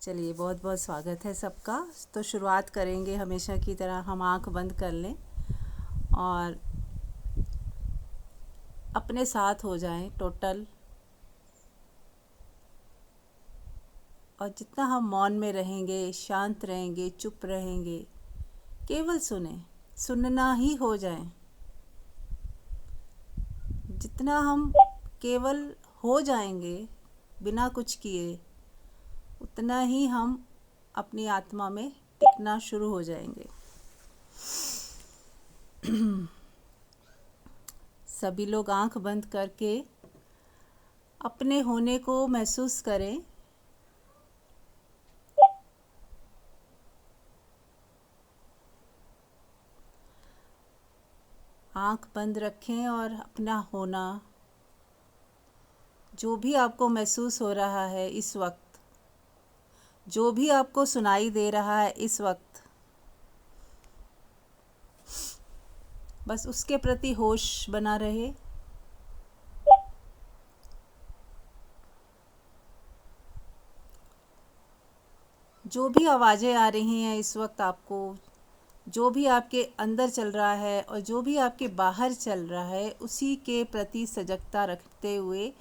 चलिए, बहुत बहुत स्वागत है सबका। तो शुरुआत करेंगे हमेशा की तरह। हम आंख बंद कर लें और अपने साथ हो जाएं टोटल। और जितना हम मौन में रहेंगे, शांत रहेंगे, चुप रहेंगे, केवल सुनना ही हो जाएं। जितना हम केवल हो जाएंगे बिना कुछ किए, उतना ही हम अपनी आत्मा में टिकना शुरू हो जाएंगे। सभी लोग आंख बंद करके अपने होने को महसूस करें। आंख बंद रखें और अपना होना, जो भी आपको महसूस हो रहा है इस वक्त, जो भी आपको सुनाई दे रहा है इस वक्त, बस उसके प्रति होश बना रहे। जो भी आवाज़ें आ रही हैं इस वक्त आपको, जो भी आपके अंदर चल रहा है और जो भी आपके बाहर चल रहा है, उसी के प्रति सजगता रखते हुए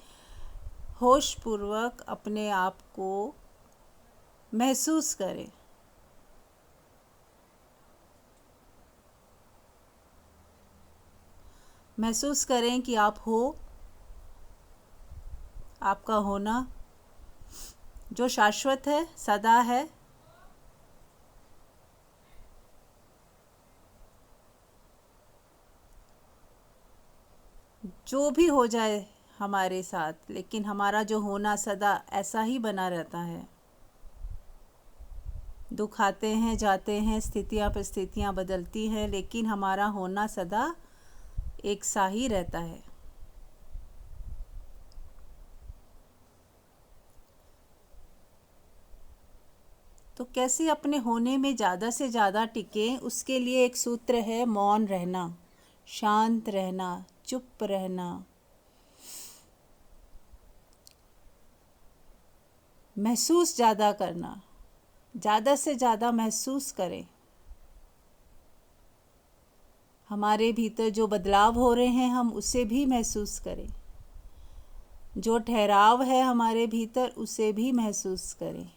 होशपूर्वक अपने आप को महसूस करें। महसूस करें कि आप हो, आपका होना जो शाश्वत है, सदा है। जो भी हो जाए हमारे साथ, लेकिन हमारा जो होना सदा ऐसा ही बना रहता है। दुख आते हैं, जाते हैं, स्थितियाँ परिस्थितियाँ बदलती हैं, लेकिन हमारा होना सदा एक सा ही रहता है। तो कैसे अपने होने में ज़्यादा से ज़्यादा टिकें, उसके लिए एक सूत्र है, मौन रहना, शांत रहना, चुप रहना, महसूस ज़्यादा करना। ज़्यादा से ज़्यादा महसूस करें। हमारे भीतर जो बदलाव हो रहे हैं हम उसे भी महसूस करें। जो ठहराव है हमारे भीतर उसे भी महसूस करें।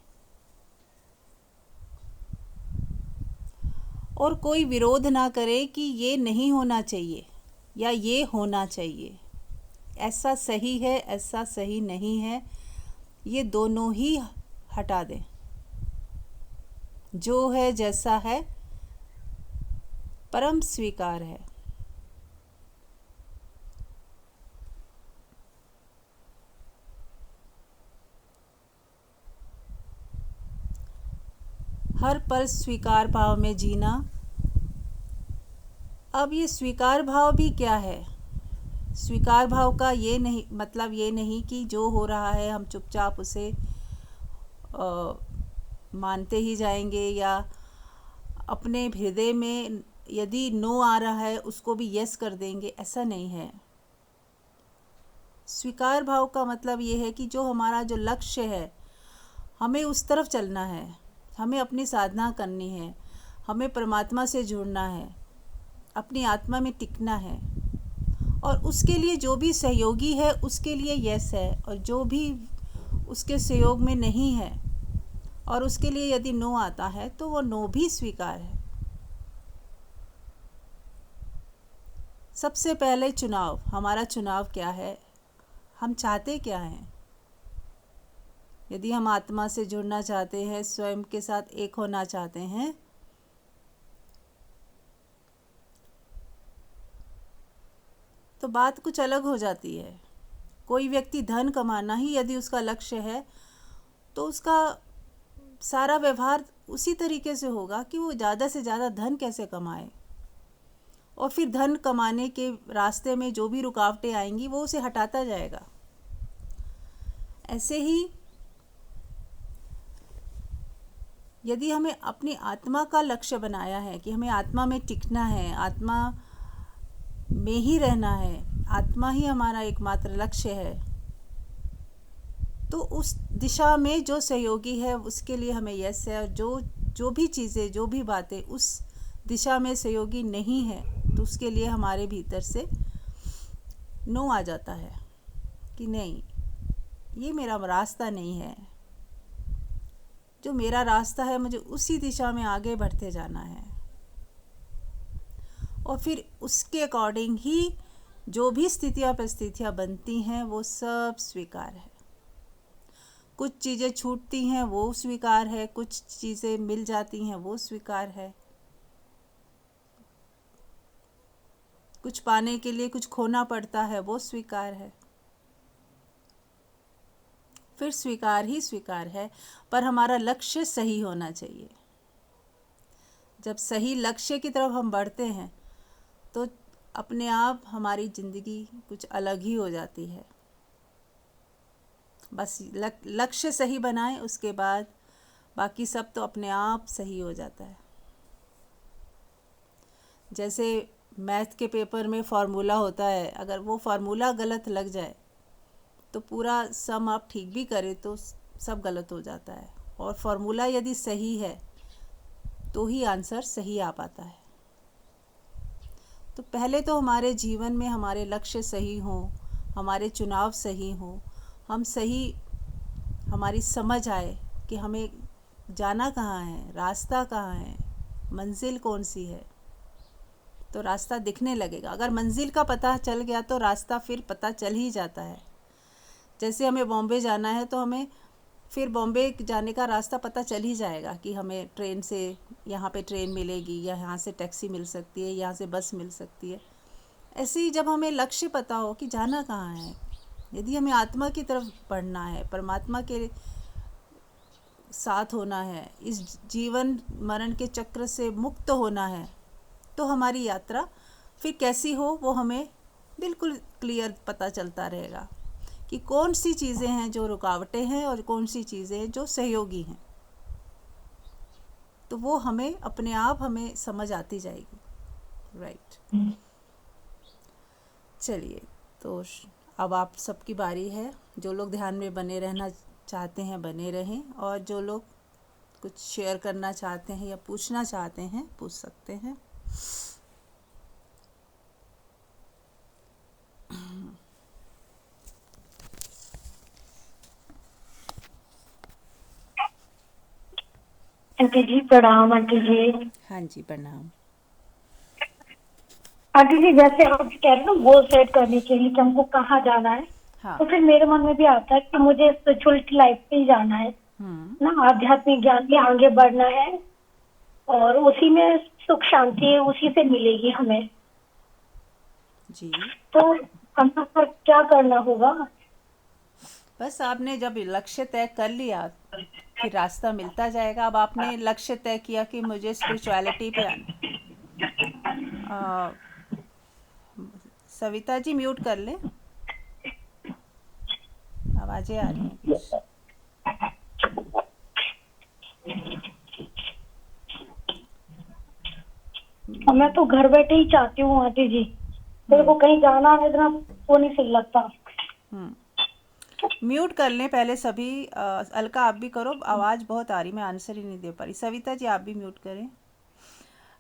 और कोई विरोध ना करे कि ये नहीं होना चाहिए या ये होना चाहिए, ऐसा सही है, ऐसा सही नहीं है, ये दोनों ही हटा दें। जो है जैसा है परम स्वीकार है। हर पल स्वीकार भाव में जीना। अब ये स्वीकार भाव भी क्या है? स्वीकार भाव का ये नहीं मतलब ये नहीं कि जो हो रहा है हम चुपचाप उसे मानते ही जाएंगे, या अपने हृदय में यदि नो आ रहा है उसको भी यस कर देंगे, ऐसा नहीं है। स्वीकार भाव का मतलब ये है कि जो हमारा जो लक्ष्य है, हमें उस तरफ चलना है, हमें अपनी साधना करनी है, हमें परमात्मा से जुड़ना है, अपनी आत्मा में टिकना है। और उसके लिए जो भी सहयोगी है उसके लिए यस है, और जो भी उसके सहयोग में नहीं है और उसके लिए यदि नो आता है तो वो नो भी स्वीकार है। सबसे पहले चुनाव, हमारा चुनाव क्या है, हम चाहते क्या हैं। यदि हम आत्मा से जुड़ना चाहते हैं, स्वयं के साथ एक होना चाहते हैं, तो बात कुछ अलग हो जाती है। कोई व्यक्ति धन कमाना ही यदि उसका लक्ष्य है तो उसका सारा व्यवहार उसी तरीके से होगा कि वो ज़्यादा से ज़्यादा धन कैसे कमाए, और फिर धन कमाने के रास्ते में जो भी रुकावटें आएंगी वो उसे हटाता जाएगा। ऐसे ही यदि हमें अपनी आत्मा का लक्ष्य बनाया है कि हमें आत्मा में टिकना है, आत्मा में ही रहना है, आत्मा ही हमारा एकमात्र लक्ष्य है, तो उस दिशा में जो सहयोगी है उसके लिए हमें यस है, और जो भी चीज़ें, जो भी बातें उस दिशा में सहयोगी नहीं है तो उसके लिए हमारे भीतर से नो आ जाता है कि नहीं, ये मेरा रास्ता नहीं है। जो मेरा रास्ता है मुझे उसी दिशा में आगे बढ़ते जाना है, और फिर उसके अकॉर्डिंग ही जो भी स्थितियाँ परिस्थितियाँ बनती हैं वो सब स्वीकार है। कुछ चीज़ें छूटती हैं वो स्वीकार है, कुछ चीज़ें मिल जाती हैं वो स्वीकार है। कुछ पाने के लिए कुछ खोना पड़ता है वो स्वीकार है। फिर स्वीकार ही स्वीकार है, पर हमारा लक्ष्य सही होना चाहिए। जब सही लक्ष्य की तरफ हम बढ़ते हैं तो अपने आप हमारी ज़िंदगी कुछ अलग ही हो जाती है। बस लक्ष्य सही बनाएं, उसके बाद बाकी सब तो अपने आप सही हो जाता है। जैसे मैथ के पेपर में फार्मूला होता है, अगर वो फार्मूला गलत लग जाए तो पूरा सम आप ठीक भी करें तो सब गलत हो जाता है, और फार्मूला यदि सही है तो ही आंसर सही आ पाता है। तो पहले तो हमारे जीवन में हमारे लक्ष्य सही हों, हमारे चुनाव सही हों, हम सही, हमारी समझ आए कि हमें जाना कहाँ है, रास्ता कहाँ है, मंजिल कौन सी है, तो रास्ता दिखने लगेगा। अगर मंजिल का पता चल गया तो रास्ता फिर पता चल ही जाता है। जैसे हमें बॉम्बे जाना है तो हमें फिर बॉम्बे जाने का रास्ता पता चल ही जाएगा कि हमें ट्रेन से यहाँ पे ट्रेन मिलेगी, या यहाँ से टैक्सी मिल सकती है, यहाँ से बस मिल सकती है। ऐसे ही जब हमें लक्ष्य पता हो कि जाना कहाँ है, यदि हमें आत्मा की तरफ बढ़ना है, परमात्मा के साथ होना है, इस जीवन मरण के चक्र से मुक्त होना है, तो हमारी यात्रा फिर कैसी हो वो हमें बिल्कुल क्लियर पता चलता रहेगा कि कौन सी चीज़ें हैं जो रुकावटें हैं और कौन सी चीज़ें हैं जो सहयोगी हैं। तो वो हमें अपने आप हमें समझ आती जाएगी। राइट। चलिए, तो अब आप सबकी बारी है। जो लोग ध्यान में बने रहना चाहते हैं बने रहें, और जो लोग कुछ शेयर करना चाहते हैं या पूछना चाहते हैं पूछ सकते हैं। आंटी जी प्रणाम। आंटी जी, हाँ जी, प्रणाम। आंटी जी जैसे आप कह रहे हो ना गोल सेट करने के लिए कि हमको कहाँ जाना है, हाँ। तो फिर मेरे मन में भी आता है कि मुझे स्पिरिचुअलिटी लाइफ पे ही जाना है ना, आध्यात्मिक ज्ञान में आगे बढ़ना है, और उसी में सुख शांति उसी से मिलेगी हमें। जी, तो हमको फिर क्या करना होगा? बस आपने जब लक्ष्य तय कर लिया फिर रास्ता मिलता जाएगा। अब आपने लक्ष्य तय किया कि मुझे स्पिरिचुअलिटी पे आना। सविता जी म्यूट कर लें, आवाज़ें आ रही हैं कुछ। मैं तो घर बैठे ही चाहती हूँ आंटी जी, मेरे को कहीं जाना है इतना वो नहीं सही लगता। म्यूट कर लें पहले सभी। अलका आप भी करो, आवाज़ बहुत आ रही, मैं आंसर ही नहीं दे पा रही। सविता जी आप भी म्यूट करें।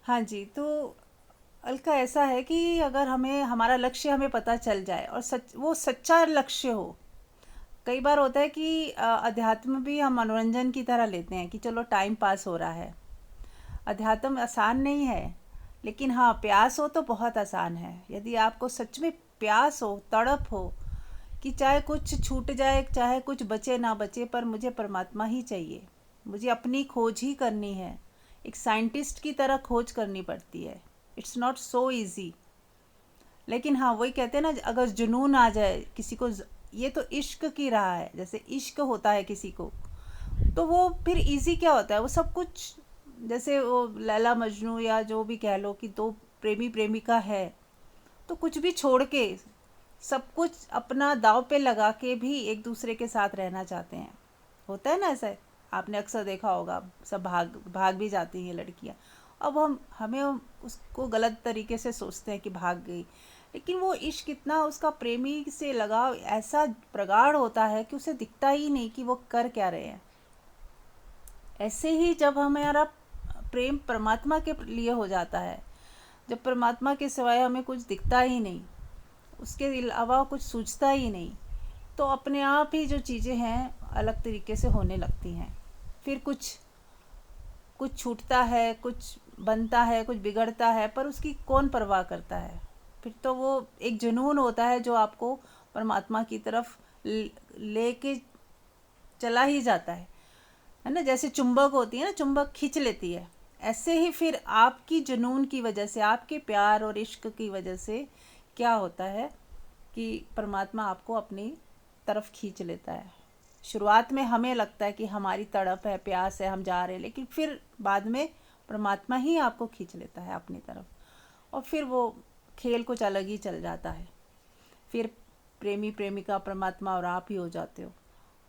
हाँ जी, तो अलका ऐसा है कि अगर हमें हमारा लक्ष्य हमें पता चल जाए और वो सच्चा लक्ष्य हो। कई बार होता है कि अध्यात्म भी हम मनोरंजन की तरह लेते हैं कि चलो टाइम पास हो रहा है। अध्यात्म आसान नहीं है, लेकिन हाँ, प्यास हो तो बहुत आसान है। यदि आपको सच में प्यास हो, तड़प हो कि चाहे कुछ छूट जाए, चाहे कुछ बचे ना बचे, पर मुझे परमात्मा ही चाहिए, मुझे अपनी खोज ही करनी है। एक साइंटिस्ट की तरह खोज करनी पड़ती है। It's not so easy. लेकिन हाँ, वही कहते हैं ना, अगर जुनून आ जाए किसी को, ये तो इश्क की राह है, जैसे इश्क होता है किसी को, तो वो फिर इजी क्या होता है, वो सब कुछ, जैसे वो लैला मजनू या जो भी कह लो कि दो प्रेमी प्रेमिका है, तो कुछ भी छोड़ के सब कुछ अपना दाव पे लगा के भी एक दूसरे के साथ रहना चाहते हैं। होता है ना ऐसा, आपने अक्सर देखा होगा, सब भाग भाग भी जाती हैं लड़कियां। अब हमें उसको गलत तरीके से सोचते हैं कि भाग गई, लेकिन वो इश्क इतना उसका प्रेमी से लगाव ऐसा प्रगाढ़ होता है कि उसे दिखता ही नहीं कि वो कर क्या रहे हैं। ऐसे ही जब हमारा प्रेम परमात्मा के लिए हो जाता है, जब परमात्मा के सिवाय हमें कुछ दिखता ही नहीं, उसके अलावा कुछ सूझता ही नहीं, तो अपने आप ही जो चीज़ें हैं अलग तरीके से होने लगती हैं। फिर कुछ कुछ छूटता है, कुछ बनता है, कुछ बिगड़ता है, पर उसकी कौन परवाह करता है। फिर तो वो एक जुनून होता है जो आपको परमात्मा की तरफ लेके चला ही जाता है ना। जैसे चुंबक होती है ना, चुंबक खींच लेती है, ऐसे ही फिर आपकी जुनून की वजह से, आपके प्यार और इश्क की वजह से क्या होता है कि परमात्मा आपको अपनी तरफ खींच लेता है। शुरुआत में हमें लगता है कि हमारी तड़प है, प्यास है, हम जा रहे हैं, लेकिन फिर बाद में परमात्मा ही आपको खींच लेता है अपनी तरफ, और फिर वो खेल कुछ अलग ही चल जाता है। फिर प्रेमी प्रेमिका परमात्मा और आप ही हो जाते हो।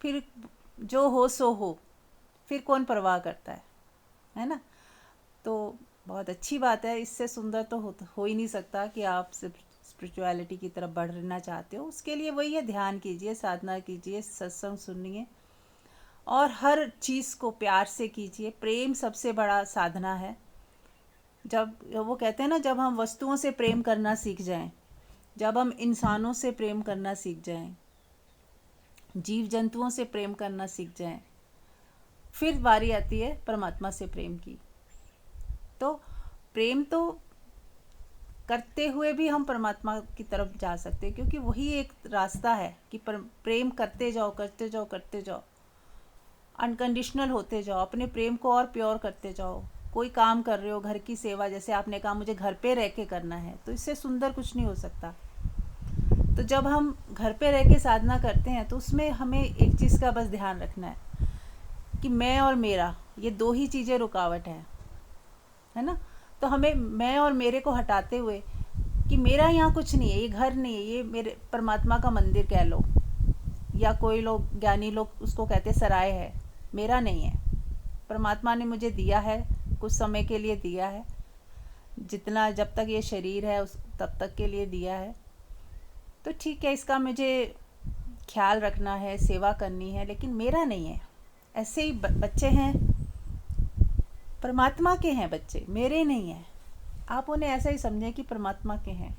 फिर जो हो सो हो, फिर कौन परवाह करता है ना। तो बहुत अच्छी बात है, इससे सुंदर तो हो ही नहीं सकता कि आप सिर्फ स्पिरिचुअलिटी की तरफ बढ़ना चाहते हो। उसके लिए वही है, ध्यान कीजिए, साधना कीजिए, सत्संग सुनिए और हर चीज़ को प्यार से कीजिए। प्रेम सबसे बड़ा साधना है। जब वो कहते हैं ना, जब हम वस्तुओं से प्रेम करना सीख जाएं, जब हम इंसानों से प्रेम करना सीख जाएं, जीव जंतुओं से प्रेम करना सीख जाएं, फिर बारी आती है परमात्मा से प्रेम की। तो प्रेम तो करते हुए भी हम परमात्मा की तरफ जा सकते हैं, क्योंकि वही एक रास्ता है कि प्रेम करते जाओ, करते जाओ, करते जाओ, अनकंडीशनल होते जाओ, अपने प्रेम को और प्योर करते जाओ। कोई काम कर रहे हो, घर की सेवा, जैसे आपने कहा मुझे घर पे रह के करना है, तो इससे सुंदर कुछ नहीं हो सकता। तो जब हम घर पे रह के साधना करते हैं तो उसमें हमें एक चीज़ का बस ध्यान रखना है कि मैं और मेरा, ये दो ही चीज़ें रुकावट है ना। तो हमें मैं और मेरे को हटाते हुए कि मेरा यहाँ कुछ नहीं है, ये घर नहीं है, ये मेरे परमात्मा का मंदिर कह लो, या कोई लोग ज्ञानी लोग उसको कहते सराय है, मेरा नहीं है। परमात्मा ने मुझे दिया है, कुछ समय के लिए दिया है, जितना जब तक ये शरीर है उस तब तक के लिए दिया है, तो ठीक है, इसका मुझे ख्याल रखना है, सेवा करनी है, लेकिन मेरा नहीं है। ऐसे ही बच्चे हैं, परमात्मा के हैं बच्चे, मेरे नहीं हैं। आप उन्हें ऐसा ही समझें कि परमात्मा के हैं,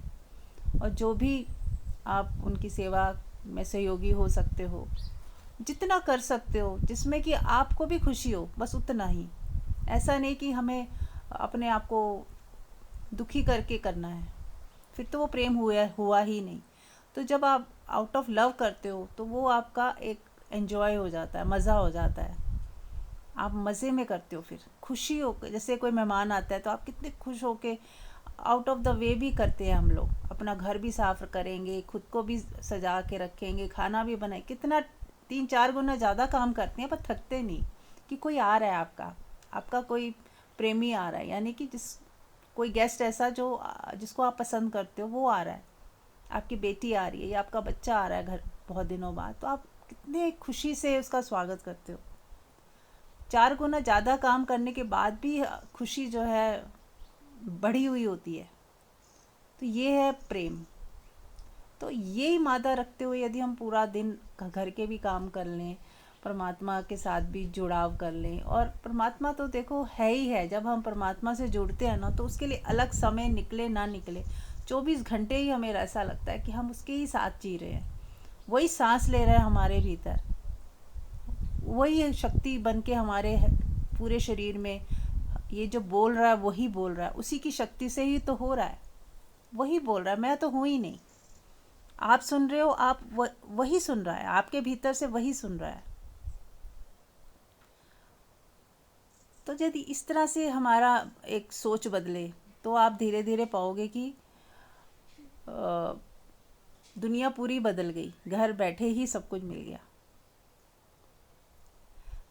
और जो भी आप उनकी सेवा में सहयोगी हो सकते हो, जितना कर सकते हो, जिसमें कि आपको भी खुशी हो, बस उतना ही। ऐसा नहीं कि हमें अपने आप को दुखी करके करना है, फिर तो वो प्रेम हुआ ही नहीं। तो जब आप आउट ऑफ लव करते हो तो वो आपका एक एन्जॉय हो जाता है, मज़ा हो जाता है, आप मज़े में करते हो। फिर खुशी हो, जैसे कोई मेहमान आता है तो आप कितने खुश हो के आउट ऑफ द वे भी करते हैं। हम लोग अपना घर भी साफ करेंगे, खुद को भी सजा के रखेंगे, खाना भी बनाए, कितना 3-4 गुना ज़्यादा काम करते हैं, पर थकते नहीं कि कोई आ रहा है, आपका कोई प्रेमी आ रहा है, यानी कि कोई गेस्ट ऐसा जिसको आप पसंद करते हो वो आ रहा है, आपकी बेटी आ रही है या आपका बच्चा आ रहा है घर बहुत दिनों बाद, तो आप कितने खुशी से उसका स्वागत करते हो। 4 गुना ज़्यादा काम करने के बाद भी खुशी जो है बढ़ी हुई होती है। तो ये है प्रेम। तो यही मादा रखते हुए यदि हम पूरा दिन घर के भी काम कर लें, परमात्मा के साथ भी जुड़ाव कर लें, और परमात्मा तो देखो है ही है, जब हम परमात्मा से जुड़ते हैं ना, तो उसके लिए अलग समय निकले ना निकले, 24 घंटे ही हमें ऐसा लगता है कि हम उसके ही साथ जी रहे हैं, वही सांस ले रहे हैं हमारे भीतर, वही शक्ति बन के हमारे पूरे शरीर में, ये जो बोल रहा है वही बोल रहा है, उसी की शक्ति से ही तो हो रहा है, वही बोल रहा है, मैं तो हूँ ही नहीं। आप सुन रहे हो, आप वही सुन रहा है, आपके भीतर से वही सुन रहा है। तो यदि इस तरह से हमारा एक सोच बदले तो आप धीरे धीरे पाओगे कि दुनिया पूरी बदल गई, घर बैठे ही सब कुछ मिल गया।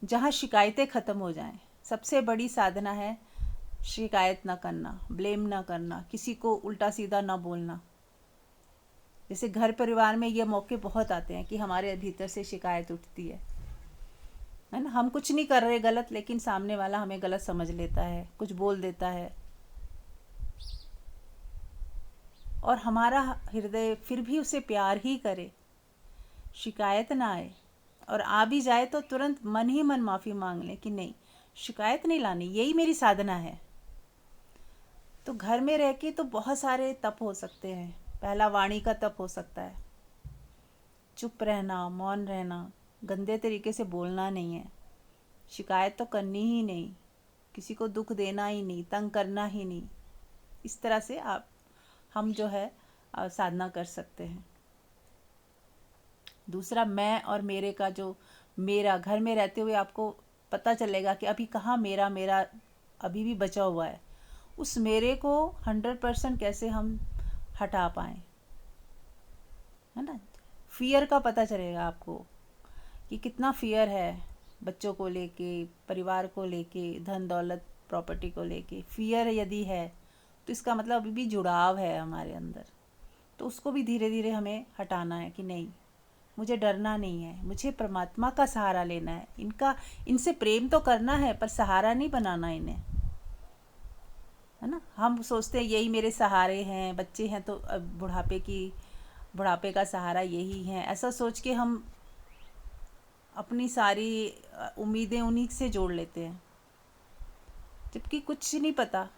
जहाँ शिकायतें ख़त्म हो जाएं, सबसे बड़ी साधना है शिकायत ना करना, ब्लेम ना करना, किसी को उल्टा सीधा ना बोलना। जैसे घर परिवार में ये मौके बहुत आते हैं कि हमारे भीतर से शिकायत उठती है ना, हम कुछ नहीं कर रहे गलत, लेकिन सामने वाला हमें गलत समझ लेता है, कुछ बोल देता है। और हमारा हृदय फिर भी उसे प्यार ही करे, शिकायत ना आए, और आ भी जाए तो तुरंत मन ही मन माफ़ी मांग लें कि नहीं, शिकायत नहीं लानी, यही मेरी साधना है। तो घर में रह के तो बहुत सारे तप हो सकते हैं। पहला वाणी का तप हो सकता है, चुप रहना, मौन रहना, गंदे तरीके से बोलना नहीं है, शिकायत तो करनी ही नहीं, किसी को दुख देना ही नहीं, तंग करना ही नहीं। इस तरह से हम जो है साधना कर सकते हैं। दूसरा, मैं और मेरे का जो मेरा, घर में रहते हुए आपको पता चलेगा कि अभी कहाँ मेरा मेरा अभी भी बचा हुआ है। उस मेरे को 100% कैसे हम हटा पाएँ, है ना। फ़ियर का पता चलेगा आपको कि कितना फ़ियर है बच्चों को लेके, परिवार को लेके, धन दौलत प्रॉपर्टी को लेके। फ़ियर यदि है तो इसका मतलब अभी भी जुड़ाव है हमारे अंदर। तो उसको भी धीरे धीरे हमें हटाना है कि नहीं, मुझे डरना नहीं है, मुझे परमात्मा का सहारा लेना है। इनसे प्रेम तो करना है पर सहारा नहीं बनाना इन्हें, है ना। हम सोचते हैं यही मेरे सहारे हैं, बच्चे हैं तो बुढ़ापे का सहारा यही है, ऐसा सोच के हम अपनी सारी उम्मीदें उन्हीं से जोड़ लेते हैं, जबकि कुछ नहीं पता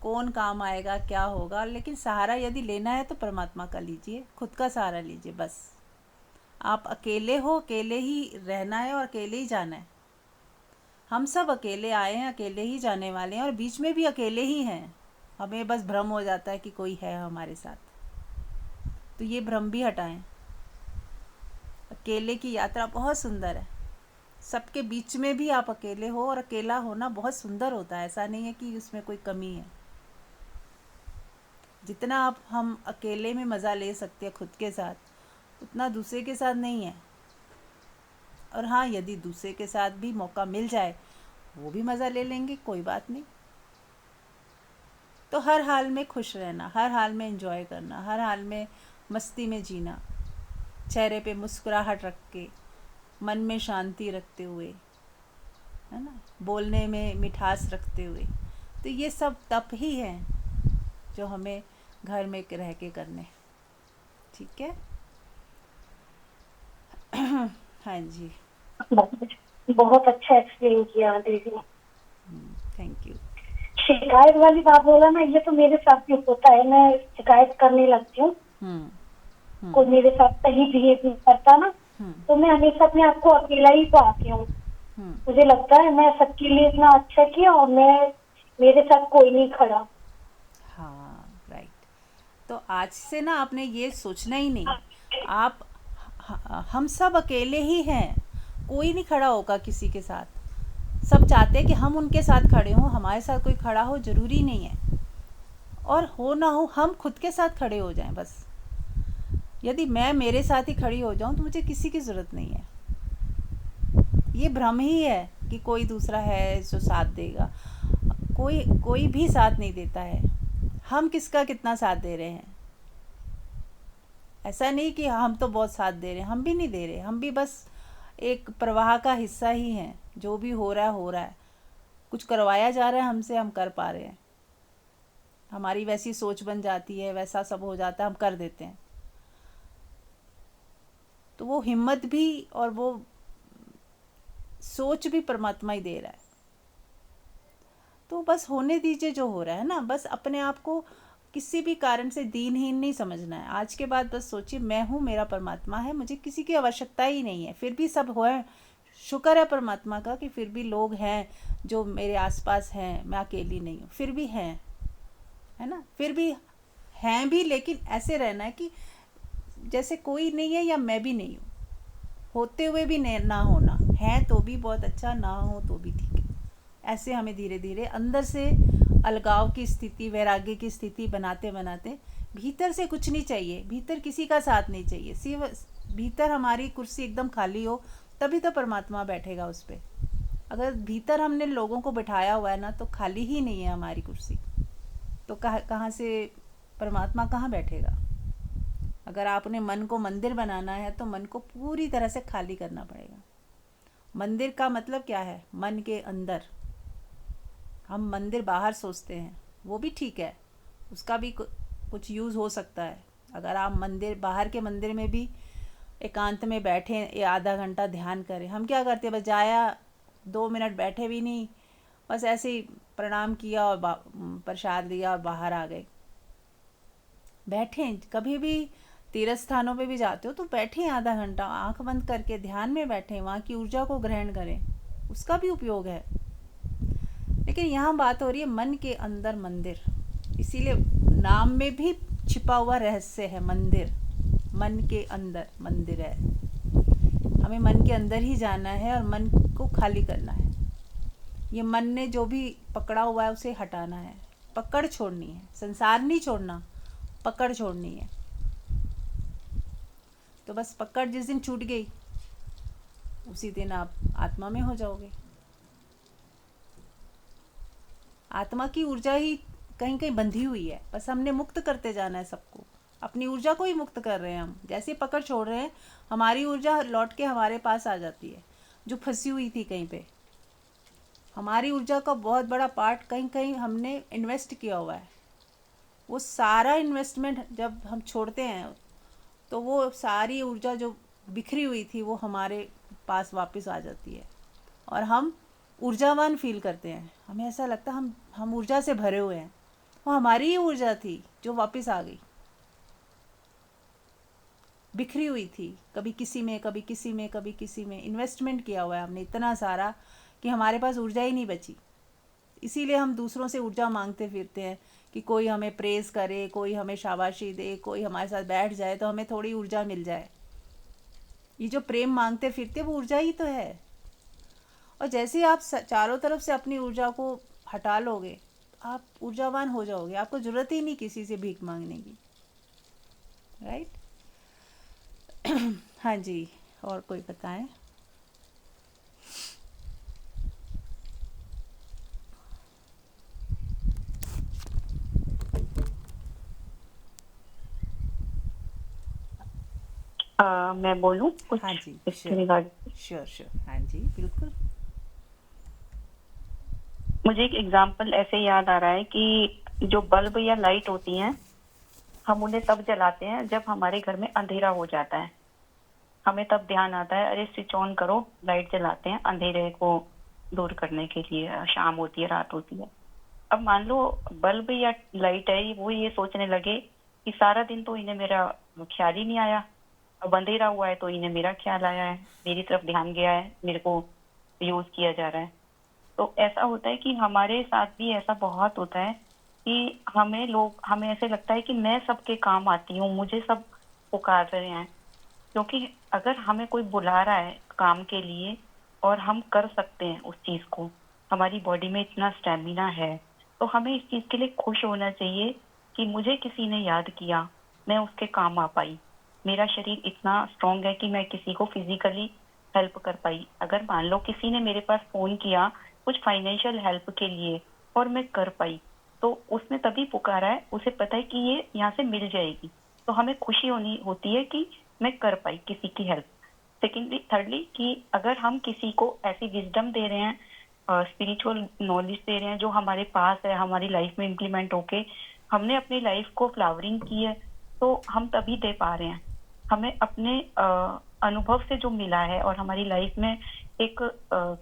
कौन काम आएगा, क्या होगा। लेकिन सहारा यदि लेना है तो परमात्मा का लीजिए, खुद का सहारा लीजिए। बस आप अकेले हो, अकेले ही रहना है और अकेले ही जाना है। हम सब अकेले आए हैं, अकेले ही जाने वाले हैं, और बीच में भी अकेले ही हैं। हमें बस भ्रम हो जाता है कि कोई है हमारे साथ, तो ये भ्रम भी हटाएं। अकेले की यात्रा बहुत सुंदर है। सबके बीच में भी आप अकेले हो, और अकेला होना बहुत सुंदर होता है, ऐसा नहीं है कि उसमें कोई कमी है। जितना हम अकेले में मज़ा ले सकते हैं खुद के साथ, उतना दूसरे के साथ नहीं है। और हाँ, यदि दूसरे के साथ भी मौका मिल जाए वो भी मज़ा ले लेंगे, कोई बात नहीं। तो हर हाल में खुश रहना, हर हाल में एंजॉय करना, हर हाल में मस्ती में जीना, चेहरे पे मुस्कुराहट रख के, मन में शांति रखते हुए, है ना, बोलने में मिठास रखते हुए। तो ये सब तप ही हैं जो हमें घर में रह के करने। ठीक है। हाँ जी, बहुत अच्छा एक्सप्लेन किया दीदी। Thank you. शिकायत वाली बात बोला ना, ये तो मेरे साथ भी होता है, मैं शिकायत करने लगती हूँ। कोई मेरे साथ सही बिहेव नहीं करता ना, तो मैं हमेशा अपने आप को अकेला ही पाती हूँ। मुझे लगता है मैं सबके लिए इतना अच्छा किया और मेरे साथ कोई नहीं खड़ा। हाँ, राइट। तो आज से ना आपने ये सोचना ही नहीं, आप हम सब अकेले ही हैं, कोई नहीं खड़ा होगा किसी के साथ। सब चाहते हैं कि हम उनके साथ खड़े हों, हमारे साथ कोई खड़ा हो ज़रूरी नहीं है, और हो ना हो हम खुद के साथ खड़े हो जाएं बस। यदि मैं मेरे साथ ही खड़ी हो जाऊं तो मुझे किसी की ज़रूरत नहीं है। ये भ्रम ही है कि कोई दूसरा है जो साथ देगा। कोई भी साथ नहीं देता है। हम किसका कितना साथ दे रहे हैं। ऐसा नहीं कि हम तो बहुत साथ दे रहे हैं, हम भी नहीं दे रहे, हम भी बस एक प्रवाह का हिस्सा ही हैं। जो भी हो रहा है, कुछ करवाया जा रहा है हमसे, हम कर पा रहे हैं। हमारी वैसी सोच बन जाती है, वैसा सब हो जाता है, हम कर देते हैं। तो वो हिम्मत भी और वो सोच भी परमात्मा ही दे रहा है। तो बस होने दीजिए जो हो रहा है ना। बस अपने आप को किसी भी कारण से दीनहीन नहीं समझना है। आज के बाद बस सोचिए, मैं हूँ, मेरा परमात्मा है, मुझे किसी की आवश्यकता ही नहीं है। फिर भी सब हो है, शुक्र है परमात्मा का कि फिर भी लोग हैं जो मेरे आसपास हैं, मैं अकेली नहीं हूँ। फिर भी हैं, है ना, फिर भी हैं भी, लेकिन ऐसे रहना है कि जैसे कोई नहीं है या मैं भी नहीं हूँ, होते हुए भी ना होना है तो भी बहुत अच्छा, ना हो तो भी ठीक है। ऐसे हमें धीरे धीरे अंदर से अलगाव की स्थिति, वैराग्य की स्थिति बनाते बनाते, भीतर से कुछ नहीं चाहिए, भीतर किसी का साथ नहीं चाहिए, सिर्फ भीतर हमारी कुर्सी एकदम खाली हो, तभी तो परमात्मा बैठेगा उस पर। अगर भीतर हमने लोगों को बिठाया हुआ है ना, तो खाली ही नहीं है हमारी कुर्सी, तो कहाँ से परमात्मा कहाँ बैठेगा। अगर आपने मन को मंदिर बनाना है तो मन को पूरी तरह से खाली करना पड़ेगा। मंदिर का मतलब क्या है? मन के अंदर। हम मंदिर बाहर सोचते हैं, वो भी ठीक है, उसका भी कुछ यूज़ हो सकता है। अगर आप मंदिर, बाहर के मंदिर में भी एकांत में बैठे या आधा घंटा ध्यान करें, हम क्या करते हैं, बस जाया 2 मिनट बैठे भी नहीं, बस ऐसे ही प्रणाम किया और प्रसाद लिया और बाहर आ गए। बैठें, कभी भी तीर्थ स्थानों पे भी जाते हो तो बैठें आधा घंटा, आंख बंद करके ध्यान में बैठें, वहाँ की ऊर्जा को ग्रहण करें, उसका भी उपयोग है। लेकिन यहाँ बात हो रही है मन के अंदर मंदिर, इसीलिए नाम में भी छिपा हुआ रहस्य है मंदिर। मन के अंदर मंदिर है, हमें मन के अंदर ही जाना है और मन को खाली करना है। ये मन ने जो भी पकड़ा हुआ है उसे हटाना है, पकड़ छोड़नी है, संसार नहीं छोड़ना, पकड़ छोड़नी है। तो बस पकड़ जिस दिन छूट गई उसी दिन आप आत्मा में हो जाओगे। आत्मा की ऊर्जा ही कहीं कहीं बंधी हुई है, बस हमने मुक्त करते जाना है सबको। अपनी ऊर्जा को ही मुक्त कर रहे हैं हम, जैसे पकड़ छोड़ रहे हैं हमारी ऊर्जा लौट के हमारे पास आ जाती है, जो फंसी हुई थी कहीं पे। हमारी ऊर्जा का बहुत बड़ा पार्ट कहीं कहीं हमने इन्वेस्ट किया हुआ है, वो सारा इन्वेस्टमेंट जब हम छोड़ते हैं तो वो सारी ऊर्जा जो बिखरी हुई थी वो हमारे पास वापस आ जाती है और हम ऊर्जावान फील करते हैं। हमें ऐसा लगता है हम ऊर्जा से भरे हुए हैं, वो हमारी ही ऊर्जा थी जो वापस आ गई, बिखरी हुई थी, कभी किसी में, कभी किसी में, कभी किसी में इन्वेस्टमेंट किया हुआ है हमने इतना सारा कि हमारे पास ऊर्जा ही नहीं बची। इसीलिए हम दूसरों से ऊर्जा मांगते फिरते हैं कि कोई हमें प्रेज़ करे, कोई हमें शाबाशी दे, कोई हमारे साथ बैठ जाए तो हमें थोड़ी ऊर्जा मिल जाए। ये जो प्रेम मांगते फिरते वो ऊर्जा ही तो है। और जैसे आप चारों तरफ से अपनी ऊर्जा को हटा लोगे आप ऊर्जावान हो जाओगे, आपको ज़रूरत ही नहीं किसी से भीख मांगने की। राइट। हाँ जी, और कोई बताएं। मैं बोलूं कुछ हाँ जी, इसके रिगार्डिंग? श्योर श्योर, हाँ जी बिल्कुल। मुझे एक एग्जांपल ऐसे याद आ रहा है कि जो बल्ब या लाइट होती हैं, हम उन्हें तब जलाते हैं जब हमारे घर में अंधेरा हो जाता है। हमें तब ध्यान आता है, अरे स्विच ऑन करो, लाइट जलाते हैं अंधेरे को दूर करने के लिए। शाम होती है, रात होती है। अब मान लो बल्ब या लाइट है, वो ये सोचने लगे कि सारा दिन तो इन्हें मेरा ख्याल ही नहीं आया, अब अंधेरा हुआ है तो इन्हें मेरा ख्याल आया है, मेरी तरफ ध्यान गया है, मेरे को यूज किया जा रहा है। तो ऐसा होता है कि हमारे साथ भी ऐसा बहुत होता है कि हमें ऐसे लगता है कि मैं सबके काम आती हूँ, मुझे सब पुकार रहे हैं। क्योंकि अगर हमें कोई बुला रहा है काम के लिए और हम कर सकते हैं उस चीज को, हमारी बॉडी में इतना स्टेमिना है, तो हमें इस चीज के लिए खुश होना चाहिए कि मुझे किसी ने याद किया, मैं उसके काम आ पाई। मेरा शरीर इतना स्ट्रांग है कि मैं किसी को फिजिकली हेल्प कर पाई। अगर मान लो किसी ने मेरे पास फोन किया कुछ फाइनेंशियल हेल्प के लिए और मैं कर पाई, तो उसने तभी पुकारा है, उसे पता है कि ये यहाँ से मिल जाएगी, तो हमें खुशी होती है कि मैं कर पाई किसी की हेल्प। सेकेंडली, थर्डली, कि अगर हम किसी को ऐसी विजडम दे रहे हैं, स्पिरिचुअल नॉलेज दे रहे हैं जो हमारे पास है, हमारी लाइफ में इम्प्लीमेंट होके हमने अपनी लाइफ को फ्लावरिंग की है, तो हम तभी दे पा रहे हैं। हमें अपने अनुभव से जो मिला है और हमारी लाइफ में एक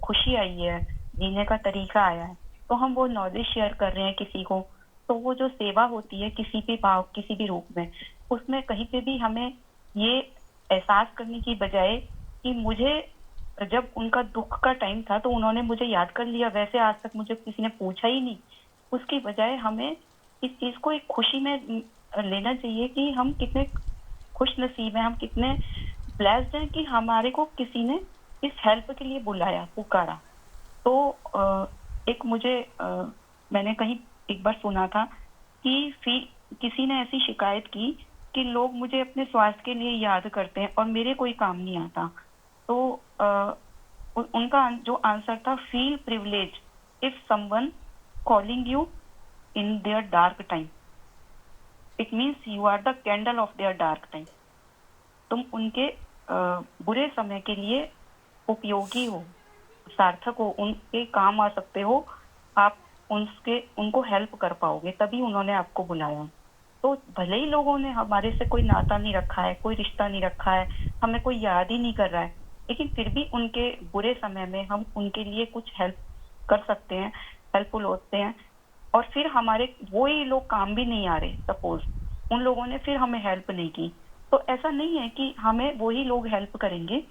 खुशी आई है, जीने का तरीका आया है, तो हम वो नॉलेज शेयर कर रहे हैं किसी को। तो वो जो सेवा होती है किसी भी भाव, किसी भी रूप में, उसमें कहीं पे भी हमें ये एहसास करने की बजाय कि मुझे जब उनका दुख का टाइम था तो उन्होंने मुझे याद कर लिया, वैसे आज तक मुझे किसी ने पूछा ही नहीं, उसकी बजाय हमें इस चीज को एक खुशी में लेना चाहिए कि हम कितने खुश नसीब हैं, हम कितने ब्लेस्ड हैं कि हमारे को किसी ने इस हेल्प के लिए बुलाया, पुकारा। तो एक मुझे मैंने कहीं एक बार सुना था कि किसी ने ऐसी शिकायत की कि लोग मुझे अपने स्वास्थ्य के लिए याद करते हैं और मेरे कोई काम नहीं आता। तो उनका जो आंसर था, feel privilege if someone calling you in their dark time, it means you are the candle of their dark time. तुम उनके बुरे समय के लिए उपयोगी हो, सार्थक हो, उनके काम आ सकते हो, आप उनको हेल्प कर पाओगे, तभी उन्होंने आपको बुलाया। तो भले ही लोगों ने हमारे से कोई नाता नहीं रखा है, कोई रिश्ता नहीं रखा है, हमें कोई याद ही नहीं कर रहा है, लेकिन फिर भी उनके बुरे समय में हम उनके लिए कुछ हेल्प कर सकते हैं, हेल्पफुल होते हैं। और फिर हमारे वही लोग काम भी नहीं आ रहे, सपोज उन लोगों ने फिर हमें हेल्प नहीं की, तो ऐसा नहीं है कि हमें वही लोग हेल्प करेंगे।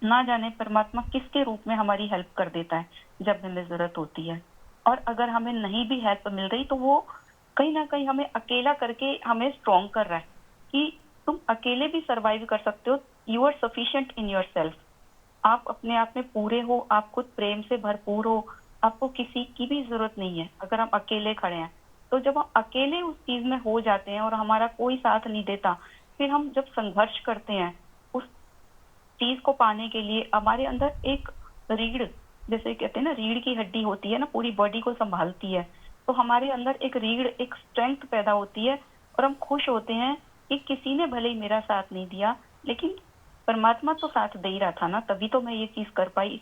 ना जाने परमात्मा किसके रूप में हमारी हेल्प कर देता है जब हमें जरूरत होती है। और अगर हमें नहीं भी हेल्प मिल रही तो वो कहीं ना कहीं हमें अकेला करके हमें स्ट्रॉन्ग कर रहा है कि तुम अकेले भी सरवाइव कर सकते हो। You are sufficient in yourself. आप अपने आप में पूरे हो, आप खुद प्रेम से भरपूर हो, आपको किसी की भी जरूरत नहीं है अगर हम अकेले खड़े हैं। तो जब हम अकेले उस चीज में हो जाते हैं और हमारा कोई साथ नहीं देता, फिर हम जब संघर्ष करते हैं उस चीज को पाने के लिए, हमारे अंदर एक रीढ़, जैसे कहते हैं ना रीढ़ की हड्डी होती है ना, पूरी बॉडी को संभालती है, तो हमारे अंदर एक रीढ़, एक स्ट्रेंथ पैदा होती है। और हम खुश होते हैं कि किसी ने भले ही मेरा साथ नहीं दिया, लेकिन परमात्मा तो साथ दे ही रहा था ना, तभी तो मैं ये चीज कर पाई,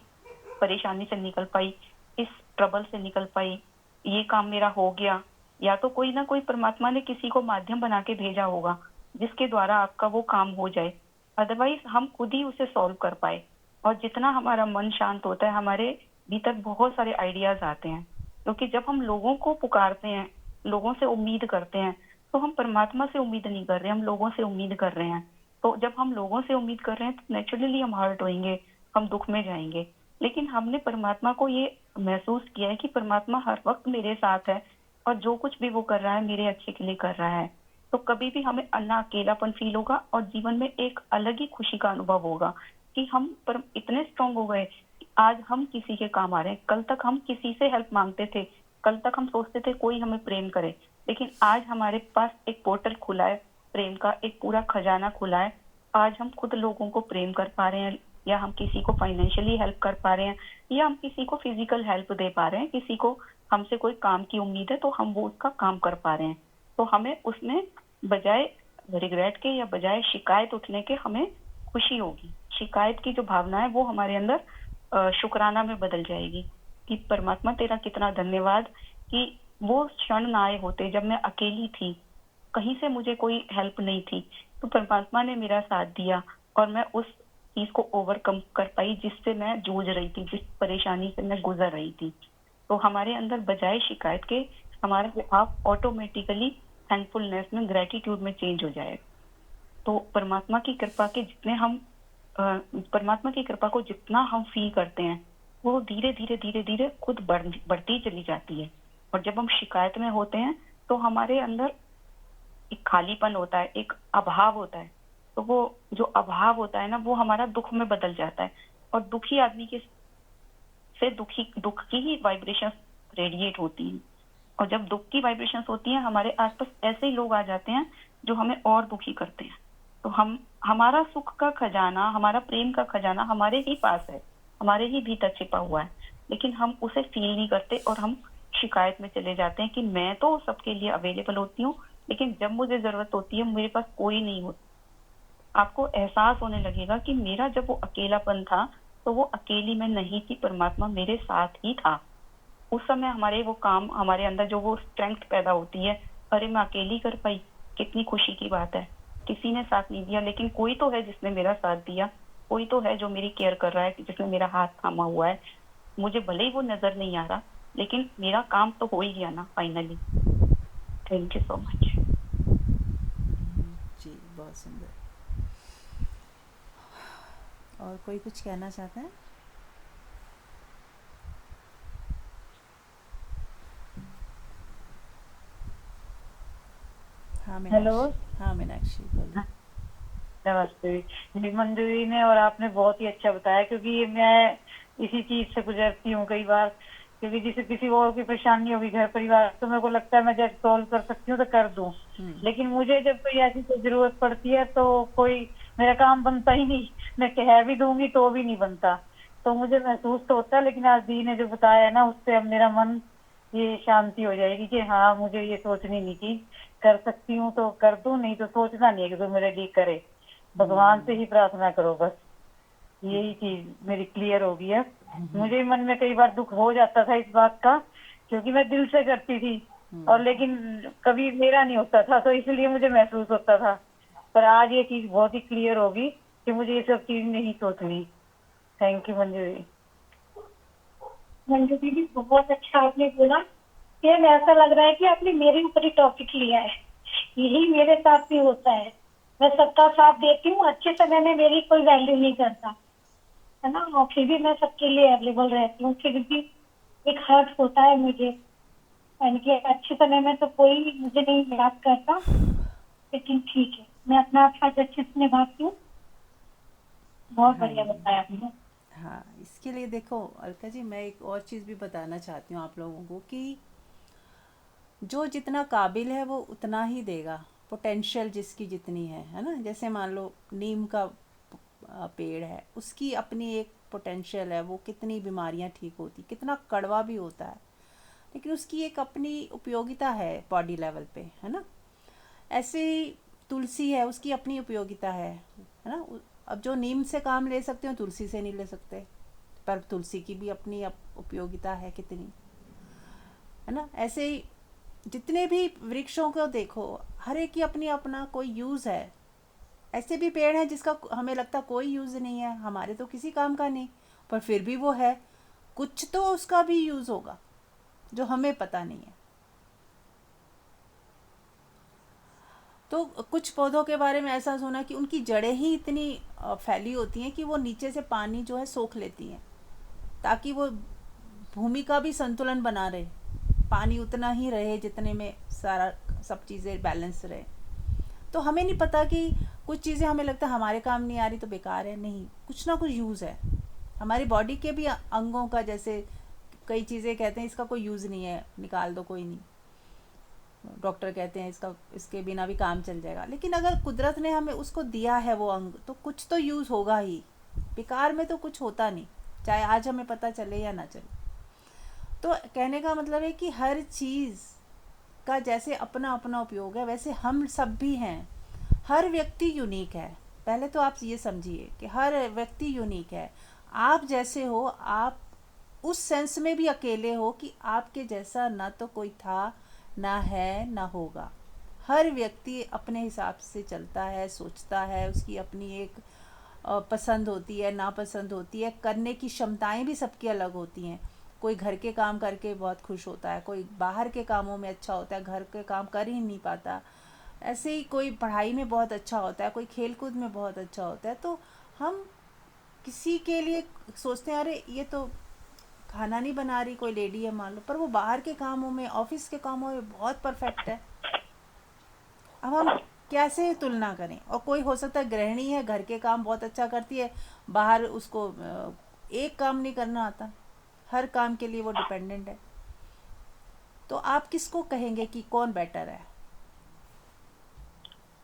परेशानी से निकल पाई, इस ट्रबल से निकल पाई, ये काम मेरा हो गया। या तो कोई ना कोई परमात्मा ने किसी को माध्यम बना के भेजा होगा जिसके द्वारा आपका वो काम हो जाए, अदरवाइज हम खुद ही उसे सॉल्व कर पाए। और जितना हमारा मन शांत होता है, हमारे भीतर बहुत सारे आइडियाज आते हैं, क्योंकि जब हम लोगों को पुकारते हैं, लोगों से उम्मीद करते हैं, तो हम परमात्मा से उम्मीद नहीं कर रहे, हम लोगों से उम्मीद कर रहे हैं। तो जब हम लोगों से उम्मीद कर रहे हैं तो नेचुरली हम हर्ट होंगे, हम दुख में जाएंगे। लेकिन हमने परमात्मा को ये महसूस किया है कि परमात्मा हर वक्त मेरे साथ है और जो कुछ भी वो कर रहा है मेरे अच्छे के लिए कर रहा है। तो कभी भी हमें ना अकेलापन फील होगा और जीवन में एक अलग ही खुशी का अनुभव होगा कि हम पर इतने स्ट्रांग हो गए कि आज हम किसी के काम आ रहे हैं। कल तक हम किसी से हेल्प मांगते थे, कल तक हम सोचते थे कोई हमें प्रेम करे, लेकिन आज हमारे पास एक पोर्टल खुला है, प्रेम का एक पूरा खजाना खुला है। आज हम खुद लोगों को प्रेम कर पा रहे हैं, या हम किसी को फाइनेंशियली हेल्प कर पा रहे हैं, या हम किसी को फिजिकल हेल्प दे पा रहे हैं, किसी को हमसे कोई काम की उम्मीद है तो हम वो उसका काम कर पा रहे हैं। तो हमें उसमें बजाय रिग्रेट के या बजाय शिकायत उठने के हमें खुशी होगी। शिकायत की जो भावना है वो हमारे अंदर शुक्राना में बदल जाएगी कि परमात्मा तेरा कितना धन्यवाद कि वो क्षण ना आए होते जब मैं अकेली थी, कहीं से मुझे कोई हेल्प नहीं थी, तो परमात्मा ने मेरा साथ दिया और मैं उस चीज को ओवरकम कर पाई जिससे मैं जूझ रही थी, जिस परेशानी से मैं गुजर रही थी। तो हमारे अंदर बजाय शिकायत के हमारा आप ऑटोमेटिकली थैंकफुलनेस में, ग्रेटिट्यूड में चेंज हो जाएगा। तो परमात्मा की कृपा के जितने हम परमात्मा की कृपा को जितना हम फील करते हैं, वो धीरे धीरे धीरे धीरे खुद बढ़ती चली जाती है। और जब हम शिकायत में होते हैं तो हमारे अंदर एक खालीपन होता है, एक अभाव होता है। तो वो जो अभाव होता है ना, वो हमारा दुख में बदल जाता है। और दुखी आदमी के से दुख की ही वाइब्रेशन रेडिएट होती है। और जब दुख की वाइब्रेशंस होती हैं, हमारे आसपास ऐसे ही लोग आ जाते हैं जो हमें और दुखी करते हैं। तो हमारा सुख का खजाना, हमारा प्रेम का खजाना हमारे ही पास है, हमारे ही भीतर छिपा हुआ है, लेकिन हम उसे फील नहीं करते और हम शिकायत में चले जाते हैं कि मैं तो सबके लिए अवेलेबल होती हूँ, लेकिन जब मुझे जरूरत होती है मेरे पास कोई नहीं होता। आपको एहसास होने लगेगा कि मेरा जब वो अकेलापन था तो वो अकेली मैं नहीं थी, परमात्मा मेरे साथ ही था। उस समय हमारे वो काम, हमारे अंदर जो वो स्ट्रेंथ पैदा होती है, अरे मैं अकेली कर पाई, कितनी खुशी की बात है। किसी ने साथ नहीं दिया, लेकिन कोई तो है जिसने मेरा साथ दिया, कोई तो है जो मेरी केयर कर रहा है, जिसने मेरा हाथ थामा हुआ है। मुझे भले ही वो नजर नहीं आ रहा, लेकिन मेरा काम तो हो ही गया ना finally. Thank you so much. जी बहुत सुंदर। और कोई कुछ कहना चाहता है? हाँ हेलो। मीनाक्षी, हाँ मीनाक्षी बोलिए। नमस्ते जी। मंजूरी ने और आपने बहुत ही अच्छा बताया, क्योंकि मैं इसी चीज से गुजरती हूँ कई बार। क्योंकि जिसे किसी और की परेशानी होगी घर परिवार, तो मेरे को लगता है मैं जब सॉल्व कर सकती हूँ तो कर दूं, लेकिन मुझे जब कोई ऐसी कोई जरूरत पड़ती है तो कोई मेरा काम बनता ही नहीं। मैं कह भी दूंगी तो भी नहीं बनता। तो मुझे महसूस तो होता है, लेकिन आज दी ने जो बताया है ना, उससे अब मेरा मन ये शांति हो जाएगी कि हाँ, मुझे ये सोचनी नहीं कि कर सकती हूँ तो कर दूं, नहीं तो सोचना नहीं है कि कोई मेरे लिए करे। भगवान से ही प्रार्थना करो बस। यही चीज मेरी क्लियर हो गई है। मुझे मन में कई बार दुख हो जाता था इस बात का, क्योंकि मैं दिल से करती थी और लेकिन कभी मेरा नहीं होता था, तो इसलिए मुझे महसूस होता था। पर आज ये चीज बहुत ही क्लियर होगी कि मुझे ये सब चीज नहीं सोचनी। Thank you Manju ji. मंजू दीदी बहुत अच्छा आपने बोला। ये मैं ऐसा लग रहा है कि आपने मेरे ऊपर ही टॉपिक लिया है। यही मेरे साथ भी होता है। मैं सबका साथ देती हूँ, अच्छे समय में मेरी कोई वैल्यू नहीं करता है ना, और फिर भी मैं सबके लिए अवेलेबल रहती हूँ, फिर भी एक हर्ट होता है मुझे, यानी कि अच्छे समय में तो कोई मुझे नहीं याद करता। लेकिन ठीक है, मैं अपना फर्ज अच्छे से निभाती हूँ। बहुत हाँ बढ़िया जी। बताया आपने। हाँ, इसके लिए देखो अलका जी, मैं एक और चीज़ भी बताना चाहती हूँ आप लोगों को कि जो जितना काबिल है वो उतना ही देगा। पोटेंशियल जिसकी जितनी है ना। जैसे मान लो नीम का पेड़ है, उसकी अपनी एक पोटेंशियल है, वो कितनी बीमारियां ठीक होती, कितना कड़वा भी होता है, लेकिन उसकी एक अपनी उपयोगिता है बॉडी लेवल पे, है ना। ऐसे ही तुलसी है, उसकी अपनी उपयोगिता है ना। अब जो नीम से काम ले सकते हो तुलसी से नहीं ले सकते, पर तुलसी की भी अपनी उपयोगिता है कितनी, है ना। ऐसे ही जितने भी वृक्षों को देखो, हर एक की अपनी अपना कोई यूज़ है। ऐसे भी पेड़ हैं जिसका हमें लगता कोई यूज़ नहीं है, हमारे तो किसी काम का नहीं, पर फिर भी वो है, कुछ तो उसका भी यूज़ होगा जो हमें पता नहीं है। तो कुछ पौधों के बारे में ऐसा सुना कि उनकी जड़ें ही इतनी फैली होती हैं कि वो नीचे से पानी जो है सोख लेती हैं, ताकि वो भूमि का भी संतुलन बना रहे, पानी उतना ही रहे जितने में सारा सब चीज़ें बैलेंस रहे। तो हमें नहीं पता कि कुछ चीज़ें हमें लगता है हमारे काम नहीं आ रही तो बेकार है, नहीं, कुछ ना कुछ यूज़ है। हमारी बॉडी के भी अंगों का, जैसे कई चीज़ें कहते हैं इसका कोई यूज़ नहीं है, निकाल दो, कोई नहीं, डॉक्टर कहते हैं इसका इसके बिना भी काम चल जाएगा, लेकिन अगर कुदरत ने हमें उसको दिया है वो अंग, तो कुछ तो यूज़ होगा ही। बेकार में तो कुछ होता नहीं, चाहे आज हमें पता चले या ना चले। तो कहने का मतलब है कि हर चीज़ का जैसे अपना अपना उपयोग है, वैसे हम सब भी हैं। हर व्यक्ति यूनिक है। पहले तो आप ये समझिए कि हर व्यक्ति यूनिक है। आप जैसे हो, आप उस सेंस में भी अकेले हो कि आपके जैसा ना तो कोई था, ना है, ना होगा। हर व्यक्ति अपने हिसाब से चलता है, सोचता है, उसकी अपनी एक पसंद होती है, नापसंद होती है, करने की क्षमताएं भी सबकी अलग होती हैं। कोई घर के काम करके बहुत खुश होता है, कोई बाहर के कामों में अच्छा होता है, घर के काम कर ही नहीं पाता। ऐसे ही कोई पढ़ाई में बहुत अच्छा होता है, कोई खेल कूद में बहुत अच्छा होता है। तो हम किसी के लिए सोचते हैं अरे ये तो खाना नहीं बना रही, कोई लेडी है मान लो, पर वो बाहर के कामों में, ऑफिस के कामों में बहुत परफेक्ट है। अब हम कैसे तुलना करें। और कोई हो सकता है गृहिणी है, घर के काम बहुत अच्छा करती है, बाहर उसको एक काम नहीं करना आता, हर काम के लिए वो डिपेंडेंट है। तो आप किसको कहेंगे कि कौन बेटर है।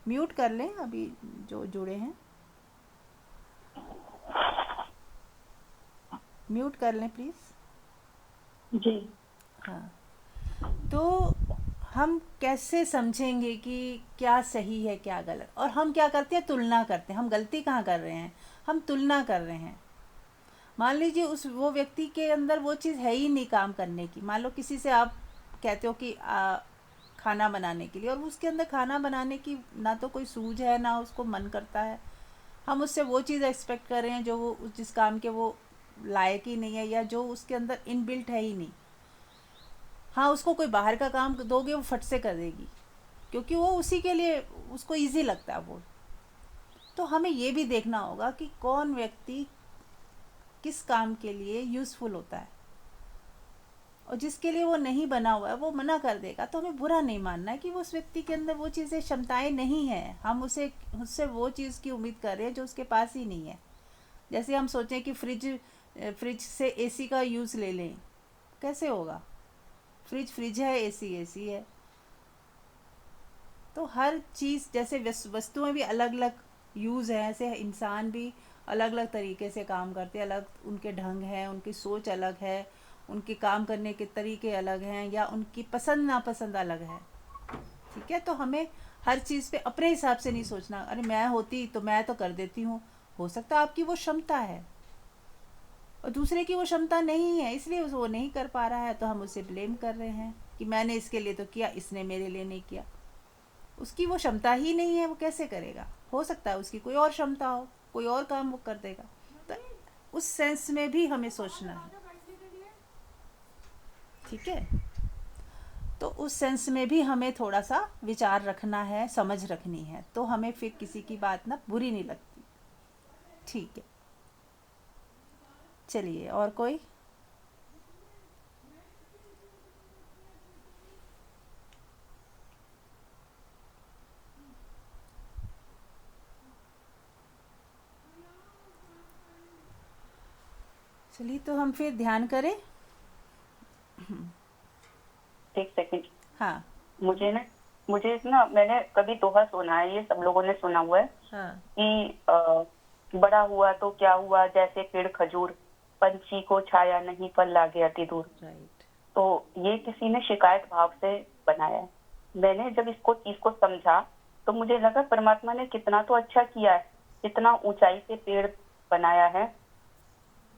म्यूट कर लें अभी जो जुड़े हैं, म्यूट कर लें प्लीज़। जी। हाँ, तो हम कैसे समझेंगे कि क्या सही है क्या गलत। और हम क्या करते हैं, तुलना करते हैं। हम गलती कहाँ कर रहे हैं, हम तुलना कर रहे हैं। मान लीजिए उस वो व्यक्ति के अंदर वो चीज़ है ही नहीं काम करने की। मान लो किसी से आप कहते हो कि खाना बनाने के लिए, और उसके अंदर खाना बनाने की ना तो कोई सूझ है, ना उसको मन करता है। हम उससे वो चीज़ एक्सपेक्ट कर रहे हैं जो वो जिस काम के वो लायक ही नहीं है, या जो उसके अंदर इनबिल्ट है ही नहीं। हाँ, उसको कोई बाहर का काम दोगे वो फट से कर देगी, क्योंकि वो उसी के लिए उसको इजी लगता है वो। तो हमें ये भी देखना होगा कि कौन व्यक्ति किस काम के लिए यूज़फुल होता है, और जिसके लिए वो नहीं बना हुआ है वो मना कर देगा। तो हमें बुरा नहीं मानना है कि वो उस व्यक्ति के अंदर वो चीज़ें, क्षमताएं नहीं हैं। हम उससे वो चीज़ की उम्मीद कर रहे हैं जो उसके पास ही नहीं है। जैसे हम सोचें कि फ्रिज से एसी का यूज़ ले लें, कैसे होगा। फ्रिज है, एसी है। तो हर चीज़, जैसे वस्तुएं भी अलग अलग यूज़ है, ऐसे इंसान भी अलग अलग तरीके से काम करते हैं। अलग उनके ढंग हैं, उनकी सोच अलग है, उनके काम करने के तरीके अलग हैं, या उनकी पसंद नापसंद अलग है। ठीक है, तो हमें हर चीज़ पे अपने हिसाब से नहीं सोचना, अरे मैं होती तो मैं तो कर देती हूँ। हो सकता है आपकी वो क्षमता है और दूसरे की वो क्षमता नहीं है, इसलिए वो नहीं कर पा रहा है, तो हम उसे ब्लेम कर रहे हैं। कि मैंने इसके लिए तो किया, इसने मेरे लिए नहीं किया। उसकी वो क्षमता ही नहीं है, वो कैसे करेगा। हो सकता है उसकी कोई और क्षमता हो, कोई और काम वो कर देगा। तो उस सेंस में भी हमें सोचना है, ठीक है। तो उस सेंस में भी हमें थोड़ा सा विचार रखना है, समझ रखनी है, तो हमें फिर किसी की बात ना बुरी नहीं लगती, ठीक है। चलिए, और कोई? चलिए, तो हम फिर ध्यान करें। एक सेकंड। हाँ मुझे ना मैंने कभी दोहा सुना है, ये सब लोगों ने सुना हुआ है हाँ कि बड़ा हुआ तो क्या हुआ, जैसे पेड़ खजूर, पंछी को छाया नहीं, फल लागे अति दूर। राइट। तो ये किसी ने शिकायत भाव से बनाया है। मैंने जब इसको चीज को समझा तो मुझे लगा परमात्मा ने कितना तो अच्छा किया है, इतना ऊंचाई से पेड़ बनाया है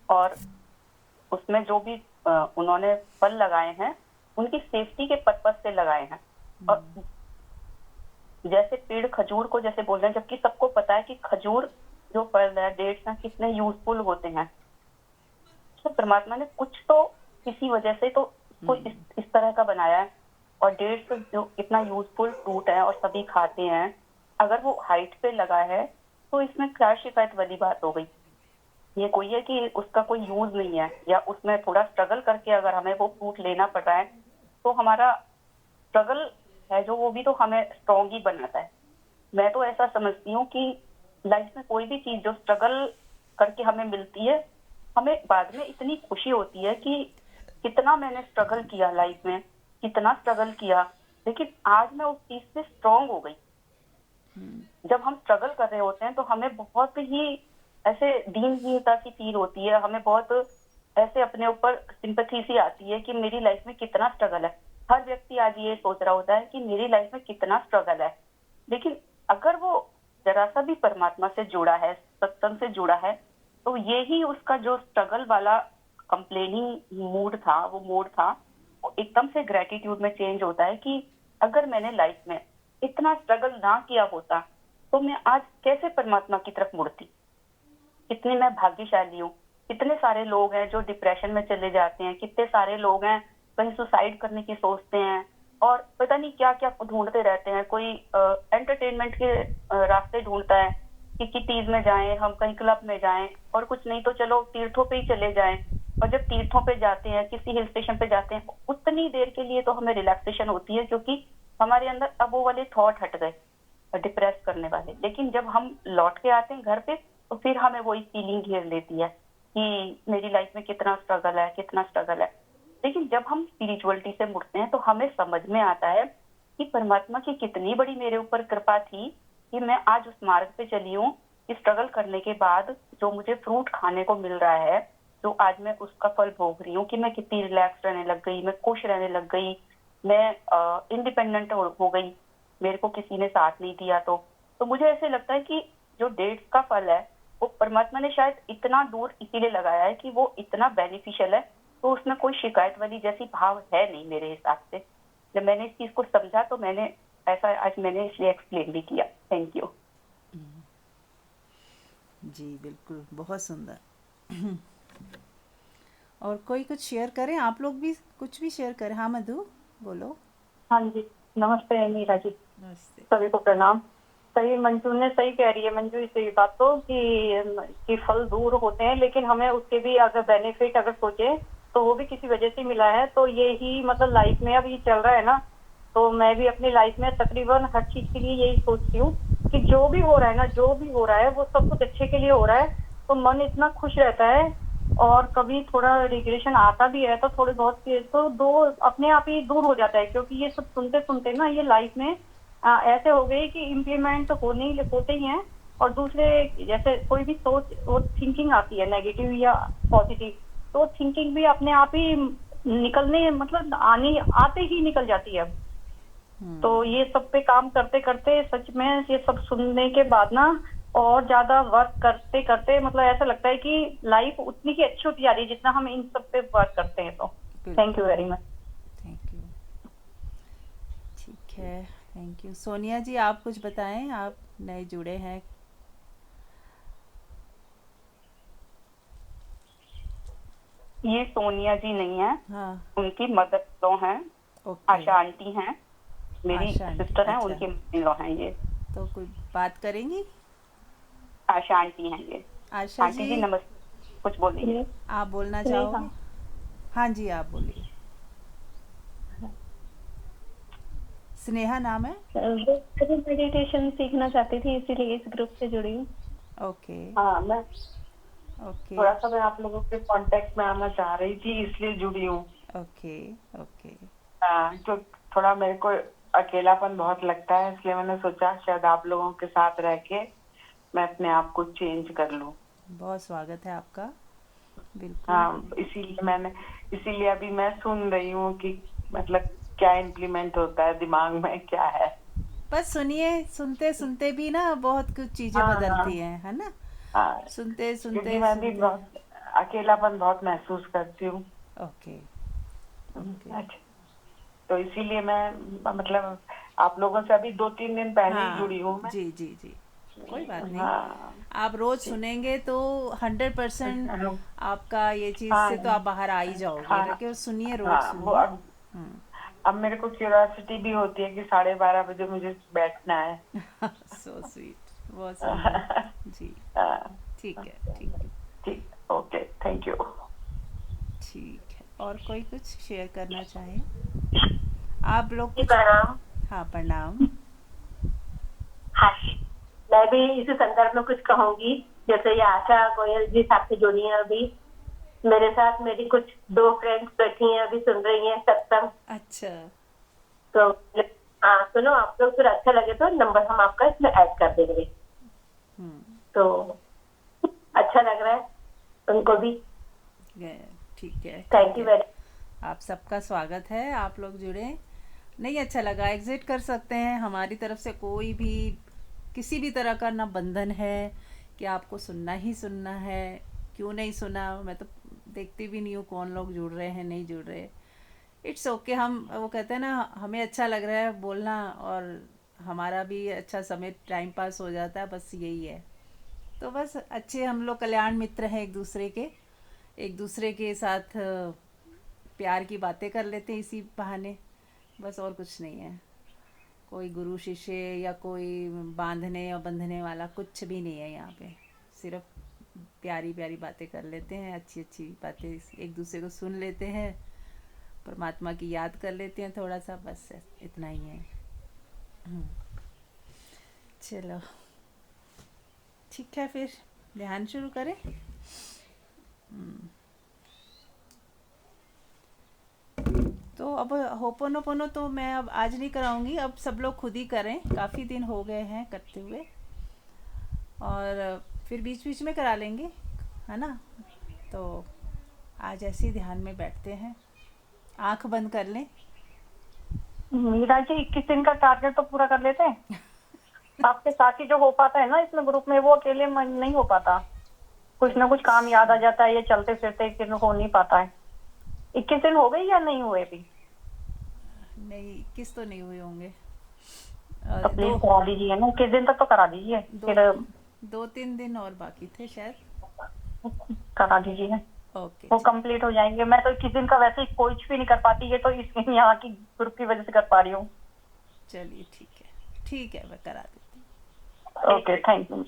और उसमें जो भी उन्होंने फल लगाए हैं उनकी सेफ्टी के पर्पज से लगाए हैं। और जैसे पेड़ खजूर को जैसे बोल रहे हैं, जबकि सबको पता है कि खजूर जो फल है, डेट्स हैं, कितने यूजफुल होते हैं। तो परमात्मा ने कुछ तो किसी वजह से तो उसको इस तरह का बनाया है। और डेट्स जो इतना यूजफुल फ्रूट है और सभी खाते हैं, अगर वो हाइट पे लगा है तो इसमें क्या शिकायत वाली बात हो गई। ये कोई है कि उसका कोई यूज नहीं है, या उसमें थोड़ा स्ट्रगल करके अगर हमें वो फ्रूट लेना पड़ रहा है तो हमारा स्ट्रगल है जो वो भी तो हमें स्ट्रॉन्ग ही बनाता है। मैं तो ऐसा समझती हूँ कि लाइफ में कोई भी चीज जो स्ट्रगल करके हमें मिलती है, हमें बाद में इतनी खुशी होती है कि कितना मैंने स्ट्रगल किया लाइफ में, कितना स्ट्रगल किया, लेकिन आज मैं उस चीज से स्ट्रॉन्ग हो गई। जब हम स्ट्रगल कर रहे होते हैं तो हमें बहुत ही ऐसे दीनहीनता सी फील होती है, हमें बहुत ऐसे अपने ऊपर सिंपैथी सी आती है कि मेरी लाइफ में कितना स्ट्रगल है। हर व्यक्ति आज ये सोच रहा होता है कि मेरी लाइफ में कितना स्ट्रगल है, लेकिन अगर वो जरा सा भी परमात्मा से जुड़ा है, सत्संग से जुड़ा है, तो ये ही उसका जो स्ट्रगल वाला कंप्लेनिंग मूड था, वो मोड था, वो एकदम से ग्रेटिट्यूड में चेंज होता है कि अगर मैंने लाइफ में इतना स्ट्रगल ना किया होता तो मैं आज कैसे परमात्मा की तरफ मुड़ती। कितनी मैं भाग्यशाली हूँ। कितने सारे लोग हैं जो डिप्रेशन में चले जाते हैं, कितने सारे लोग हैं कहीं सुसाइड करने की सोचते हैं और पता नहीं क्या क्या ढूंढते रहते हैं। कोई एंटरटेनमेंट के रास्ते ढूंढता है कि किटीज में जाएं, हम कहीं क्लब में जाएं, और कुछ नहीं तो चलो तीर्थों पे ही चले जाएं। और जब तीर्थों पे जाते हैं, किसी हिल स्टेशन पे जाते हैं, उतनी देर के लिए तो हमें रिलैक्सेशन होती है क्योंकि हमारे अंदर अब वो वाले थॉट हट गए डिप्रेस करने वाले। लेकिन जब हम लौट के आते हैं घर पे तो फिर हमें वही फीलिंग घेर लेती है कि मेरी लाइफ में कितना स्ट्रगल है, कितना स्ट्रगल है। लेकिन जब हम स्पिरिचुअलिटी से मुड़ते हैं तो हमें समझ में आता है कि परमात्मा की कितनी बड़ी मेरे ऊपर कृपा थी कि मैं आज उस मार्ग पे चली हूँ कि स्ट्रगल करने के बाद जो मुझे फ्रूट खाने को मिल रहा है, जो आज मैं उसका फल भोग रही हूँ कि मैं कितनी रिलैक्स रहने लग गई, मैं खुश रहने लग गई, मैं इंडिपेंडेंट हो गई, मेरे को किसी ने साथ नहीं दिया। तो मुझे ऐसे लगता है कि जो डेट्स का फल है वो परमात्मा ने शायद इतना दूर इसीलिए लगाया है कि वो इतना बेनिफिशियल है, तो उसमें कोई शिकायत वाली जैसी भाव है नहीं मेरे हिसाब से। जब मैंने इस चीज को समझा तो मैंने ऐसा आज मैंने इसलिए एक्सप्लेन भी किया। थैंक यू जी, बिल्कुल, बहुत सुंदर। और कोई कुछ शेयर करें, आप लोग भी कुछ भी शेयर करें। हाँ मधु, बोलो। हाँ जी, नमस्ते मीरा जी, नमस्ते। सभी को प्रणाम। सही मंजू ने सही कह रही है, मंजू इस बात तो कि फल दूर होते हैं, लेकिन हमें उसके भी अगर बेनिफिट अगर सोचे तो वो भी किसी वजह से मिला है। तो ये ही मतलब लाइफ में अब ये चल रहा है ना, तो मैं भी अपनी लाइफ में तकरीबन हर चीज के लिए यही सोचती हूँ कि जो भी हो रहा है ना, जो भी हो रहा है वो सब कुछ अच्छे के लिए हो रहा है। तो मन इतना खुश रहता है, और कभी थोड़ा रिग्रेशन आता भी है तो थोड़े बहुत तो दो अपने आप ही दूर हो जाता है, क्योंकि ये सब सुनते सुनते ना ये लाइफ में ऐसे हो गई कि इम्प्लीमेंट होते ही हैं। और दूसरे जैसे कोई भी सोच और थिंकिंग आती है नेगेटिव या पॉजिटिव, तो थिंकिंग भी अपने आप ही निकलने मतलब आते ही निकल जाती है। तो ये सब पे काम करते करते सच में ये सब सुनने के बाद ना और ज्यादा वर्क करते करते मतलब ऐसा लगता है कि लाइफ उतनी ही अच्छी होती जा रही है जितना हम इन सब पे वर्क करते हैं। तो thank you very much. Thank you. है, थैंक यू। सोनिया जी आप कुछ बताएं, आप नए जुड़े हैं। ये सोनिया जी नहीं है, हाँ, उनकी मदर लो हैं, ओके। आशा आंटी हैं, मेरी आशा आंटी, सिस्टर हैं, अच्छा। उनकी मदर लो हैं ये। तो कोई बात करेंगी? आशा आंटी हैं ये। आशा आंटी जी जी नमस्ते, कुछ बोलिए। आप बोलना स्नेहा। चाहोगे? हाँ जी आप बोलिए। स्नेहा नाम है? वो मेडिटेशन सीखना चाहती थी, इसीलिए इस ग्रुप से जुड़ी हूँ। ओके हाँ, मैं ओके थोड़ा सा मैं आप लोगों के कांटेक्ट में आना चाह रही थी, इसलिए जुड़ी हूँ। Okay okay. तो थोड़ा मेरे को अकेलापन बहुत लगता है, इसलिए मैंने सोचा शायद आप लोगों के साथ रह के मैं अपने आप को चेंज कर लूँ। बहुत स्वागत है आपका, बिल्कुल। हाँ, इसीलिए अभी मैं सुन रही हूँ कि मतलब क्या इम्प्लीमेंट होता है दिमाग में, क्या है। बस सुनिए, सुनते सुनते भी ना बहुत कुछ चीज़ें हाँ बदलती हाँ हैं, है ना? हाँ, सुनते क्योंकि सुनते मैं भी सुनते। बहुत अकेलापन बहुत महसूस करती हूँ। Okay okay. अच्छा, तो इसीलिए मैं मतलब आप लोगों से अभी 2-3 दिन पहले ही हाँ जुड़ी हूँ मैं। जी जी जी, कोई बात नहीं। हाँ आप रोज़ ठीक। सुनेंगे तो 100% हाँ आपका ये चीज़ से तो आप बाहर आ ही जाओगे, हाँ लेकिन सुनिए, रोज़ हाँ, वो सुनिए। अब मेरे को क्यूरियोसिटी भी होती है कि 12:30 बजे मुझे बैठना है। सो स्वीट, बहुत सुंदर। जी, हाँ, ठीक है ठीक है ठीक, ओके, थैंक यू। ठीक है। और कोई कुछ शेयर करना चाहें आप लोग जी कुछ? प्रणाम। हाँ प्रणाम। हाँ, मैं भी इसी संदर्भ में कुछ कहूंगी। जैसे ये आशा गोयल जी साथ से जुड़ी हैं, अभी मेरे साथ मेरी कुछ 2 फ्रेंड्स बैठी हैं, अभी सुन रही हैं सत्संग। अच्छा। तो हाँ सुनो, आप लोग फिर अच्छा लगे तो नंबर हम आपका इसमें ऐड कर देंगे। हम्म, तो अच्छा लग रहा है उनको भी। ठीक है थैंक ठीक यू है। वेरी। आप सबका स्वागत है, आप लोग जुड़े। नहीं अच्छा लगा, एग्जिट कर सकते हैं। हमारी तरफ से कोई भी किसी भी तरह का ना बंधन है कि आपको सुनना ही सुनना है। क्यों नहीं सुना, मैं तो देखती भी नहीं हूँ कौन लोग जुड़ रहे हैं नहीं जुड़ रहे। इट्स ओके हम वो कहते हैं ना, हमें अच्छा लग रहा है बोलना और हमारा भी अच्छा समय टाइम पास हो जाता है, बस यही है। तो बस अच्छे हम लोग कल्याण मित्र हैं एक दूसरे के साथ प्यार की बातें कर लेते हैं इसी बहाने, बस और कुछ नहीं है। कोई गुरु शिष्य या कोई बांधने और बंधने वाला कुछ भी नहीं है यहाँ पे। सिर्फ प्यारी प्यारी बातें कर लेते हैं, अच्छी अच्छी बातें एक दूसरे को सुन लेते हैं, परमात्मा की याद कर लेते हैं थोड़ा सा, बस इतना ही है। चलो ठीक है, फिर ध्यान शुरू करें। तो अब होपोनोपोनो तो मैं अब आज नहीं कराऊंगी, अब सब लोग खुद ही करें, काफ़ी दिन हो गए हैं करते हुए, और फिर बीच बीच में करा लेंगे, है ना? तो आज ऐसे ही ध्यान में बैठते हैं, आंख बंद कर लें। मीरा जी 21 दिन का टारगेट तो पूरा कर लेते हैं। आपके साथ ही जो हो पाता है ना इसमें ग्रुप में, वो अकेले में नहीं हो पाता। कुछ ना कुछ काम याद आ जाता है, ये चलते फिरते कि हो नहीं पाता है। 21 दिन हो गए या नहीं हुए अभी? नहीं, किस तो नहीं हुए होंगे। तो प्लीज करा दीजिए ना, 21 दिन तक तो करा दीजिए, दो फिर 2-3 दिन और बाकी थे शायद। करा दीजिए, ओके वो कंप्लीट हो जाएंगे। मैं तो 21 दिन का वैसे ही कुछ भी नहीं कर पाती, ये तो इस यहाँ की ग्रुप की वजह से कर पा रही हूँ। चलिए ठीक है, मैं करा देती हूँ। Okay thank you.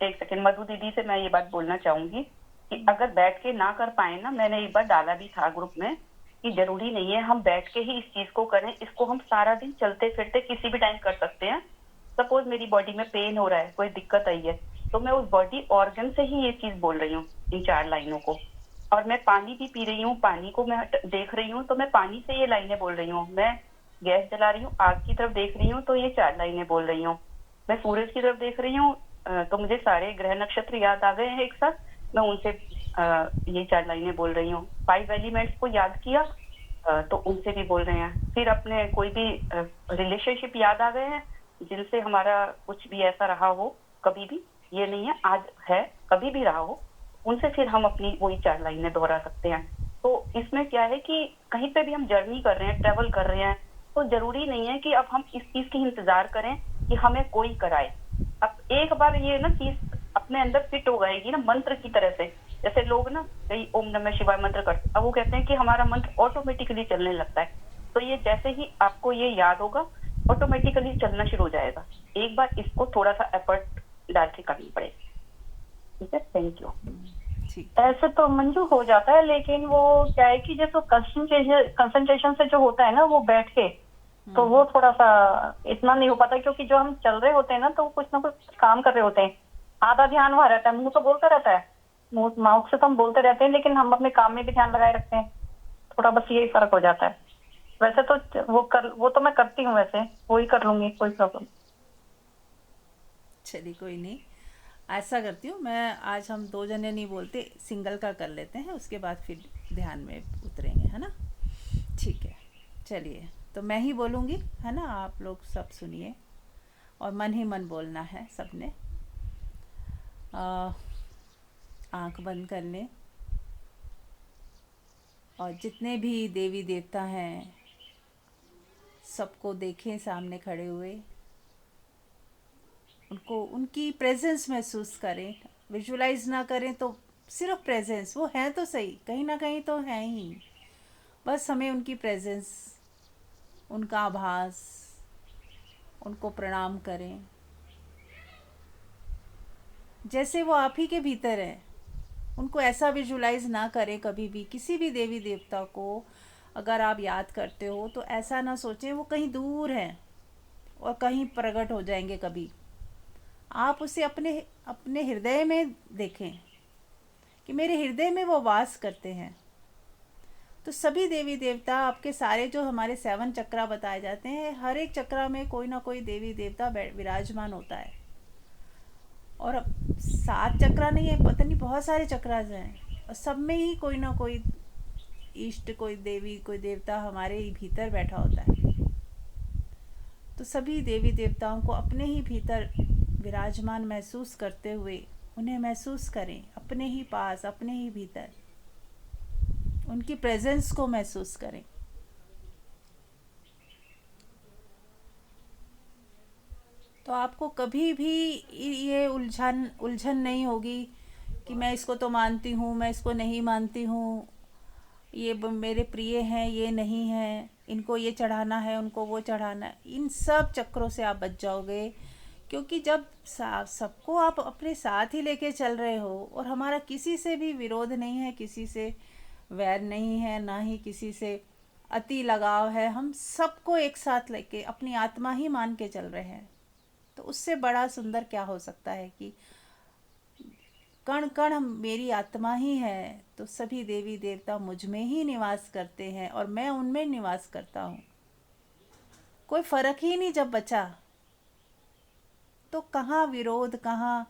एक सेकंड, मधु दीदी से मैं ये बात बोलना चाहूंगी कि अगर बैठ के ना कर पाए ना, मैंने एक बार डाला भी था ग्रुप में कि जरूरी नहीं है हम बैठ के ही इस चीज को करें, इसको हम सारा दिन चलते फिरते किसी भी टाइम कर सकते हैं। सपोज मेरी बॉडी में पेन हो रहा है, कोई दिक्कत आई है, तो मैं उस बॉडी ऑर्गन से ही ये चीज बोल रही हूँ, इन 4 लाइनों को। और मैं पानी भी पी रही हूँ, पानी को मैं देख रही हूँ तो मैं पानी से ये लाइनें बोल रही हूँ। मैं गैस जला रही हूँ, आग की तरफ देख रही हूँ तो ये 4 लाइनें बोल रही हूँ। मैं सूरज की तरफ देख रही हूँ तो मुझे सारे ग्रह नक्षत्र याद आ गए हैं एक साथ, मैं उनसे ये 4 लाइनें बोल रही हूँ। 5 एलिमेंट्स को याद किया तो उनसे भी बोल रहे हैं। फिर अपने कोई भी रिलेशनशिप याद आ गए हैं जिनसे हमारा कुछ भी ऐसा रहा हो, कभी भी, ये नहीं है आज है, कभी भी रहा हो, उनसे फिर हम अपनी वही 4 लाइनें दोहरा सकते हैं। तो इसमें क्या है कि कहीं पे भी हम जर्नी कर रहे हैं, ट्रेवल कर रहे हैं, तो जरूरी नहीं है कि अब हम इस चीज की इंतजार करें कि हमें कोई कराए। अब एक बार ये ना चीज अपने अंदर फिट हो जाएगी ना, मंत्र की तरह से, जैसे लोग ना कई ओम नमः शिवाय मंत्र करते, अब वो कहते हैं कि हमारा मंत्र ऑटोमेटिकली चलने लगता है। तो ये जैसे ही आपको ये याद होगा, ऑटोमेटिकली चलना शुरू हो जाएगा। एक बार इसको थोड़ा सा एफर्ट डाल के करनी पड़ेगी। ठीक है, थैंक यू। ठीक। ऐसे तो मंजू हो जाता है, लेकिन वो क्या है कि जैसे कंसंट्रेशन से जो होता है ना वो बैठ के, तो वो थोड़ा सा इतना नहीं हो पाता, क्योंकि जो हम चल रहे होते हैं ना तो कुछ ना कुछ काम कर रहे होते हैं, आधा ध्यान वहां रहता है, मुंह तो बोलता रहता है, मुंह माउथ से तो हम बोलते रहते हैं, लेकिन हम अपने काम में भी ध्यान लगाए रखते हैं। थोड़ा बस यही फर्क हो जाता है। वैसे तो वो तो मैं करती हूँ, वैसे वो ही कर लूंगी, कोई प्रॉब्लम। चलिए कोई नहीं, ऐसा करती हूँ मैं, आज हम 2 जने नहीं बोलते, सिंगल का कर लेते हैं, उसके बाद फिर ध्यान में उतरेंगे, है ना। ठीक है, चलिए तो मैं ही बोलूँगी, है ना, आप लोग सब सुनिए और मन ही मन बोलना है सबने। आँख बंद कर लें और जितने भी देवी देवता हैं सबको देखें सामने खड़े हुए, उनको उनकी प्रेजेंस महसूस करें। विजुलाइज ना करें तो सिर्फ प्रेजेंस, वो हैं तो सही, कहीं ना कहीं तो हैं ही, बस हमें उनकी प्रेजेंस, उनका आभास, उनको प्रणाम करें जैसे वो आप ही के भीतर हैं। उनको ऐसा विजुलाइज ना करें कभी भी, किसी भी देवी देवता को अगर आप याद करते हो तो ऐसा ना सोचें वो कहीं दूर हैं और कहीं प्रकट हो जाएंगे कभी। आप उसे अपने अपने हृदय में देखें कि मेरे हृदय में वो वास करते हैं। तो सभी देवी देवता, आपके सारे जो हमारे 7 चक्रा बताए जाते हैं, हर एक चक्रा में कोई ना कोई देवी देवता विराजमान होता है। और अब 7 चक्रा नहीं है, पता नहीं बहुत सारे चक्रास हैं, और सब में ही कोई ना कोई इष्ट, कोई देवी, कोई देवता हमारे ही भीतर बैठा होता है। तो सभी देवी देवताओं को अपने ही भीतर विराजमान महसूस करते हुए उन्हें महसूस करें अपने ही पास, अपने ही भीतर, उनकी प्रेजेंस को महसूस करें। तो आपको कभी भी ये उलझन नहीं होगी कि मैं इसको तो मानती हूँ, मैं इसको नहीं मानती हूँ, ये मेरे प्रिय हैं, ये नहीं हैं, इनको ये चढ़ाना है, उनको वो चढ़ाना है। इन सब चक्रों से आप बच जाओगे, क्योंकि जब सबको आप अपने साथ ही लेके चल रहे हो और हमारा किसी से भी विरोध नहीं है, किसी से वैर नहीं है, ना ही किसी से अति लगाव है, हम सबको एक साथ लेके अपनी आत्मा ही मान के चल रहे हैं। तो उससे बड़ा सुंदर क्या हो सकता है कि कण कण मेरी आत्मा ही है, तो सभी देवी देवता मुझ में ही निवास करते हैं और मैं उनमें निवास करता हूँ। कोई फर्क ही नहीं जब बचा, तो कहाँ विरोध, कहाँ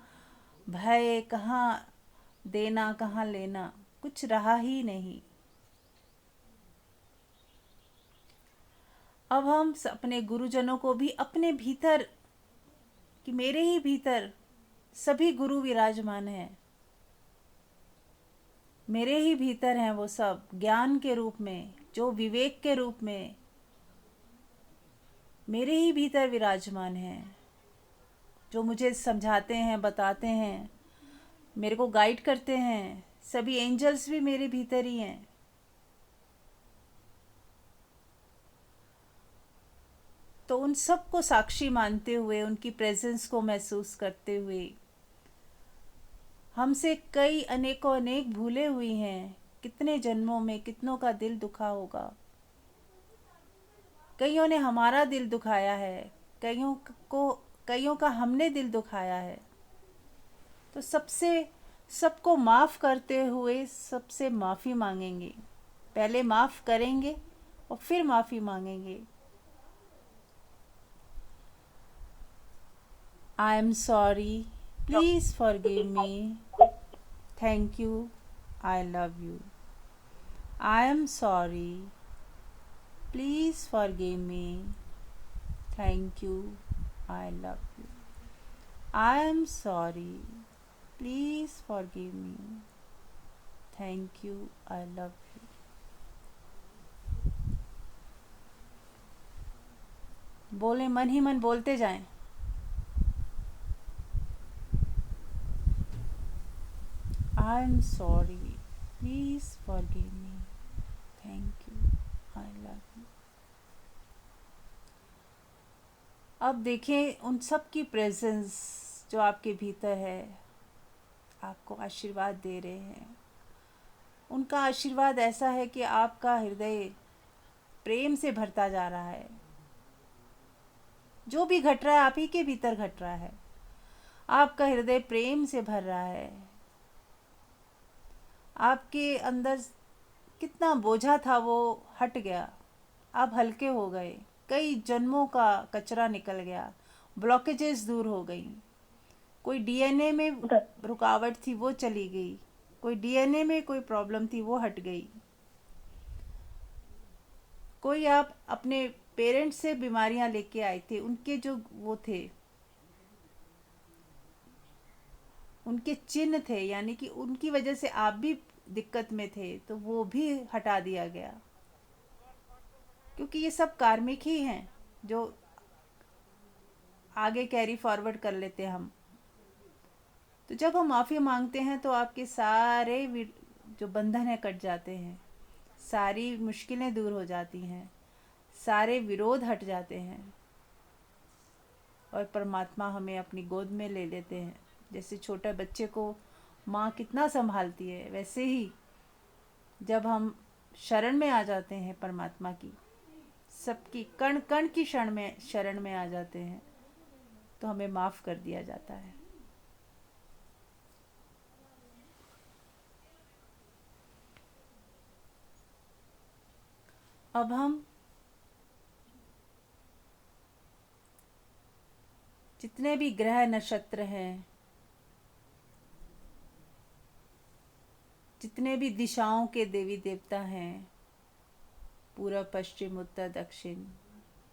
भय, कहाँ देना, कहाँ लेना, कुछ रहा ही नहीं। अब हम अपने गुरुजनों को भी अपने भीतर, कि मेरे ही भीतर सभी गुरु विराजमान हैं, मेरे ही भीतर हैं वो सब, ज्ञान के रूप में, जो विवेक के रूप में मेरे ही भीतर विराजमान हैं, जो मुझे समझाते हैं, बताते हैं, मेरे को गाइड करते हैं। सभी एंजल्स भी मेरे भीतर ही हैं। तो उन सब को साक्षी मानते हुए, उनकी प्रेजेंस को महसूस करते हुए, हमसे कई अनेकों अनेक भूले हुई हैं, कितने जन्मों में कितनों का दिल दुखा होगा, कईयों ने हमारा दिल दुखाया है, कईयों का हमने दिल दुखाया है। तो सबको माफ़ करते हुए सबसे माफ़ी मांगेंगे, पहले माफ़ करेंगे और फिर माफ़ी मांगेंगे। I am sorry, please forgive me, thank you, I love you. I am sorry, please forgive me, thank you, I love you. I am sorry, please forgive me, thank you, I love you. बोलें, मन ही मन बोलते जाएं। I am sorry, please forgive me, thank you, I love you. अब देखें उन सब की प्रेजेंस जो आपके भीतर है, आपको आशीर्वाद दे रहे हैं। उनका आशीर्वाद ऐसा है कि आपका हृदय प्रेम से भरता जा रहा है। जो भी घट रहा है आप ही के भीतर घट रहा है। आपका हृदय प्रेम से भर रहा है। आपके अंदर कितना बोझा था वो हट गया, आप हल्के हो गए। कई जन्मों का कचरा निकल गया, ब्लॉकेजेस दूर हो गई। कोई डीएनए में रुकावट थी वो चली गई, कोई डीएनए में कोई प्रॉब्लम थी वो हट गई। कोई आप अपने पेरेंट्स से बीमारियां लेके आए थे, उनके जो वो थे, उनके चिन्ह थे, यानी कि उनकी वजह से आप भी दिक्कत में थे, तो वो भी हटा दिया गया। क्योंकि ये सब कार्मिक ही हैं जो आगे कैरी फॉरवर्ड कर लेते हैं हम। तो जब हम माफ़ी मांगते हैं तो आपके सारे जो बंधन है कट जाते हैं, सारी मुश्किलें दूर हो जाती हैं, सारे विरोध हट जाते हैं और परमात्मा हमें अपनी गोद में ले लेते हैं। जैसे छोटे बच्चे को माँ कितना संभालती है, वैसे ही जब हम शरण में आ जाते हैं परमात्मा की, सबकी कण कण की शरण में आ जाते हैं, तो हमें माफ़ कर दिया जाता है। अब हम जितने भी ग्रह नक्षत्र हैं, जितने भी दिशाओं के देवी देवता हैं, पूर्व पश्चिम उत्तर दक्षिण,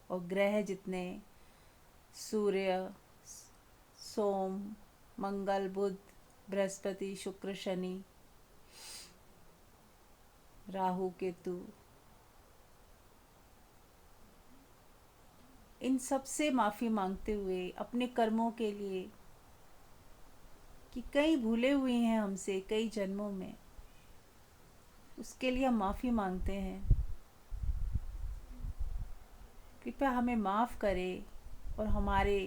और ग्रह जितने, सूर्य, सोम, मंगल, बुध, बृहस्पति, शुक्र, शनि, राहु, केतु, इन सब से माफ़ी मांगते हुए अपने कर्मों के लिए कि कई भूले हुए हैं हमसे कई जन्मों में, उसके लिए हम माफ़ी मांगते हैं। कृपया हमें माफ़ करें और हमारे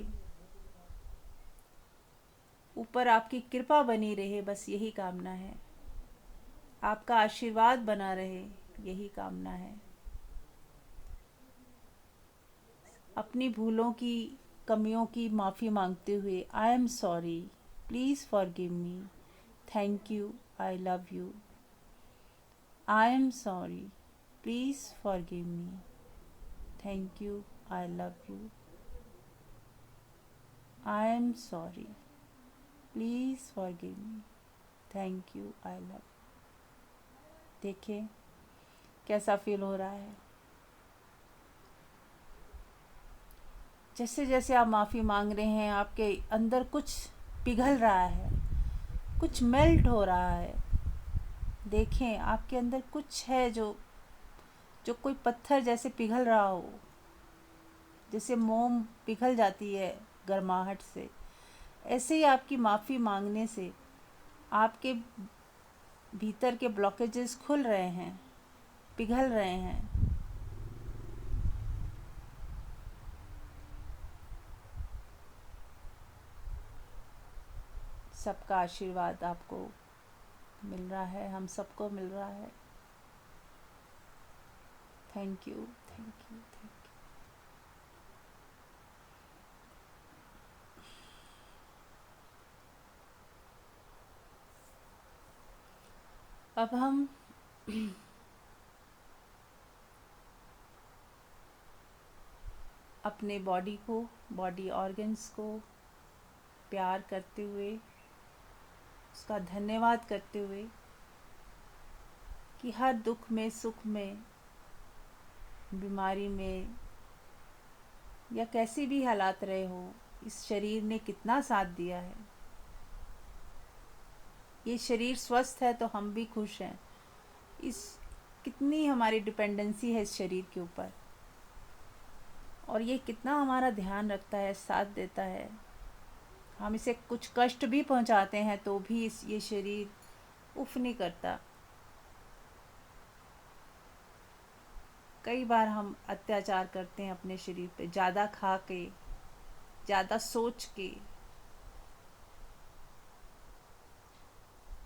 ऊपर आपकी कृपा बनी रहे, बस यही कामना है। आपका आशीर्वाद बना रहे, यही कामना है। अपनी भूलों की, कमियों की माफ़ी मांगते हुए I am sorry, please forgive me, thank you, I love you. I am sorry, please forgive me, thank you, I love you. I am sorry, please forgive me, thank you, I love. देखिए कैसा feel हो रहा है। जैसे जैसे आप माफ़ी मांग रहे हैं, आपके अंदर कुछ पिघल रहा है, कुछ मेल्ट हो रहा है। देखें आपके अंदर कुछ है जो कोई पत्थर जैसे पिघल रहा हो, जैसे मोम पिघल जाती है गर्माहट से। ऐसे ही आपकी माफ़ी मांगने से आपके भीतर के ब्लॉकेजेस खुल रहे हैं, पिघल रहे हैं। सबका आशीर्वाद आपको मिल रहा है, हम सबको मिल रहा है। Thank you, thank you, thank you. अब हम अपने बॉडी को, बॉडी ऑर्गन्स को प्यार करते हुए, उसका धन्यवाद करते हुए कि हर दुख में, सुख में, बीमारी में या कैसी भी हालात रहे हो, इस शरीर ने कितना साथ दिया है। ये शरीर स्वस्थ है तो हम भी खुश हैं। इस कितनी हमारी डिपेंडेंसी है इस शरीर के ऊपर, और ये कितना हमारा ध्यान रखता है, साथ देता है। हम इसे कुछ कष्ट भी पहुंचाते हैं तो भी ये शरीर उफ नहीं करता। कई बार हम अत्याचार करते हैं अपने शरीर पे, ज़्यादा खा के, ज़्यादा सोच के।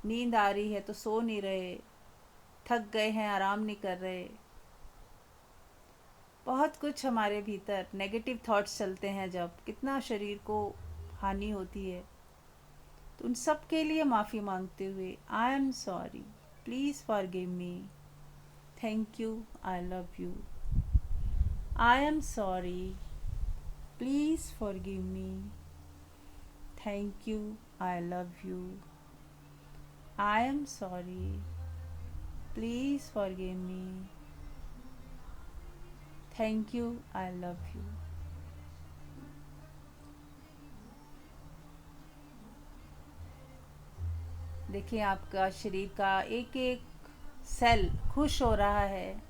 नींद आ रही है तो सो नहीं रहे, थक गए हैं आराम नहीं कर रहे। बहुत कुछ हमारे भीतर नेगेटिव थॉट्स चलते हैं, जब कितना शरीर को हानि होती है। तो उन सब के लिए माफ़ी मांगते हुए I am sorry, please forgive me, thank you, I love you. I am sorry, please forgive me, thank you, I love you. I am sorry, please forgive me, thank you, I love you. देखिए आपका शरीर का एक एक cell खुश हो रहा है,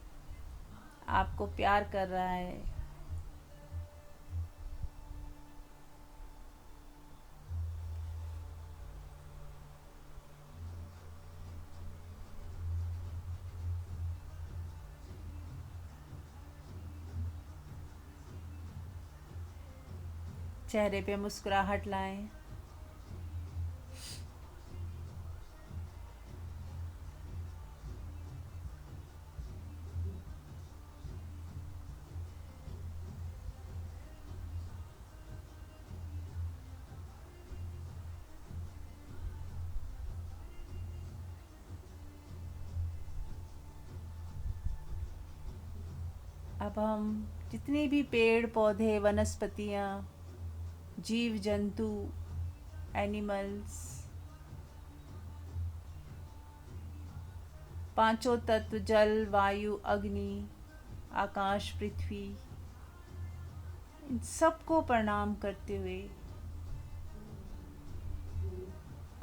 आपको प्यार कर रहा है। चेहरे पे मुस्कुराहट लाएं। अब हम जितने भी पेड़ पौधे, वनस्पतियाँ, जीव जंतु, एनिमल्स, पांचों तत्व जल, वायु, अग्नि, आकाश, पृथ्वी, इन सबको प्रणाम करते हुए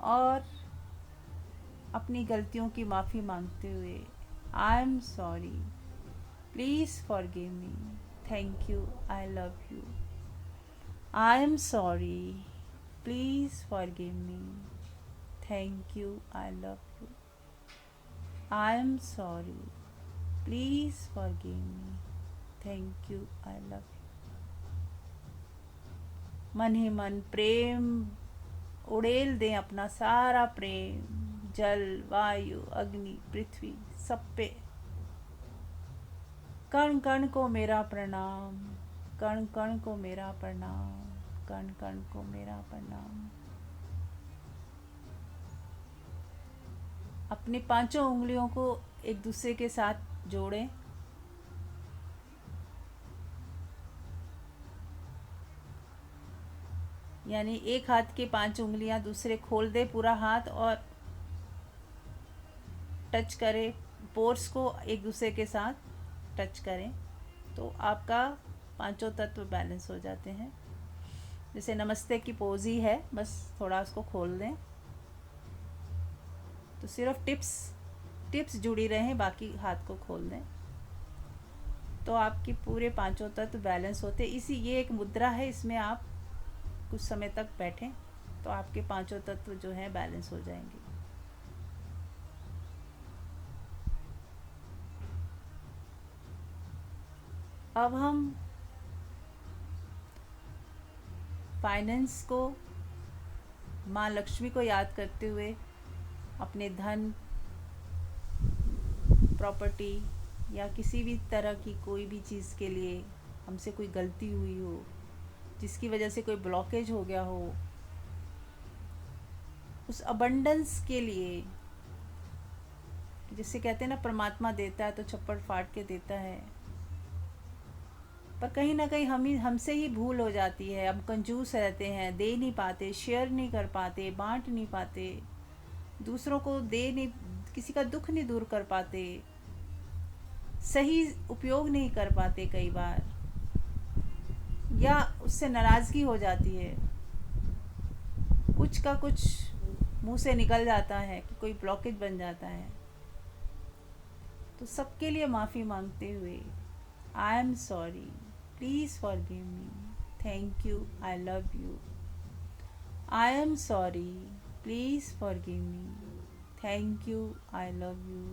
और अपनी गलतियों की माफ़ी मांगते हुए I am sorry, please forgive me, thank you, I love you. I am sorry, please forgive me, thank you, I love you. I am sorry, please forgive me, thank you, I love you. मन ही मन प्रेम उड़ेल दें, अपना सारा प्रेम जल, वायु, अग्नि, पृथ्वी, सब पे। कण कण को मेरा प्रणाम, कण कण को मेरा प्रणाम, कण कण को मेरा प्रणाम। अपनी पांचों उंगलियों को एक दूसरे के साथ जोड़ें। यानी एक हाथ की 5 उंगलियां दूसरे खोल दे पूरा हाथ और टच करें, पोर्स को एक दूसरे के साथ टच करें तो आपका पांचों तत्व बैलेंस हो जाते हैं। जैसे नमस्ते की पोज ही है, बस थोड़ा उसको खोल दें तो सिर्फ टिप्स जुड़ी रहें, बाकी हाथ को खोल दें तो आपकी पूरे पांचों तत्व बैलेंस होते। ये एक मुद्रा है, इसमें आप कुछ समय तक बैठें तो आपके पांचों तत्व जो हैं बैलेंस हो जाएंगे। अब हम फाइनेंस को, माँ लक्ष्मी को याद करते हुए अपने धन, प्रॉपर्टी या किसी भी तरह की कोई भी चीज़ के लिए हमसे कोई गलती हुई हो, जिसकी वजह से कोई ब्लॉकेज हो गया हो, उस अबंडेंस के लिए, जिसे कहते हैं ना परमात्मा देता है तो छप्पड़ फाड़ के देता है, पर कहीं ना कहीं हमसे ही भूल हो जाती है। हम कंजूस रहते हैं, दे नहीं पाते, शेयर नहीं कर पाते, बांट नहीं पाते, दूसरों को किसी का दुख नहीं दूर कर पाते, सही उपयोग नहीं कर पाते कई बार, या उससे नाराज़गी हो जाती है, कुछ का कुछ मुंह से निकल जाता है कि कोई ब्लॉकेज बन जाता है। तो सबके लिए माफ़ी मांगते हुए I am sorry, Please forgive me. Thank you. I love you. I am sorry. Please forgive me. Thank you. I love you.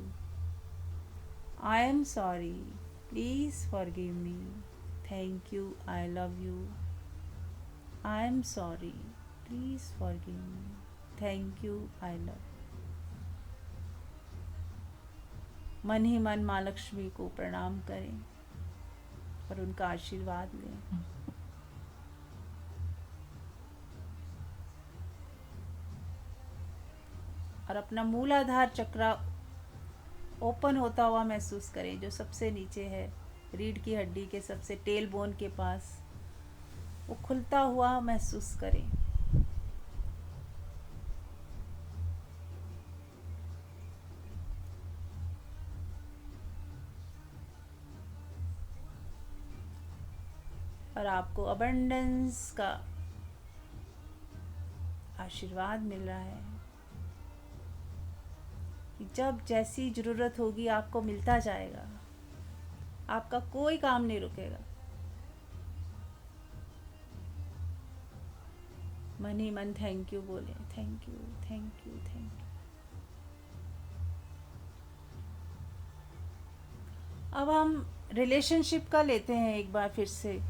I am sorry. Please forgive me. Thank you. I love you. I am sorry. Please forgive me. Thank you. I love you. मन ही मन माँ लक्ष्मी को प्रणाम करें और उनका आशीर्वाद लें। और अपना मूलाधार चक्र ओपन होता हुआ महसूस करें, जो सबसे नीचे है, रीढ़ की हड्डी के सबसे टेल बोन के पास, वो खुलता हुआ महसूस करें। और आपको अबंडेंस का आशीर्वाद मिल रहा है कि जब जैसी ज़रूरत होगी आपको मिलता जाएगा, आपका कोई काम नहीं रुकेगा। मन ही मन थैंक यू बोले, thank you, thank you, thank you. अब हम रिलेशनशिप का लेते हैं एक बार फिर से,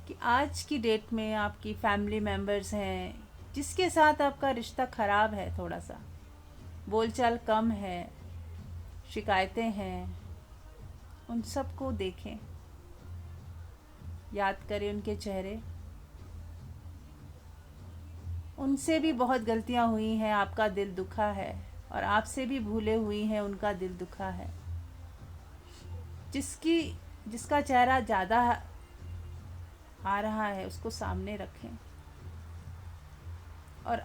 कि आज की डेट में आपकी फैमिली मेम्बर्स हैं जिसके साथ आपका रिश्ता ख़राब है, थोड़ा सा बोलचाल कम है, शिकायतें हैं, उन सबको देखें, याद करें उनके चेहरे। उनसे भी बहुत गलतियां हुई हैं, आपका दिल दुखा है, और आपसे भी भूले हुई हैं, उनका दिल दुखा है। जिसका चेहरा ज़्यादा आ रहा है उसको सामने रखें और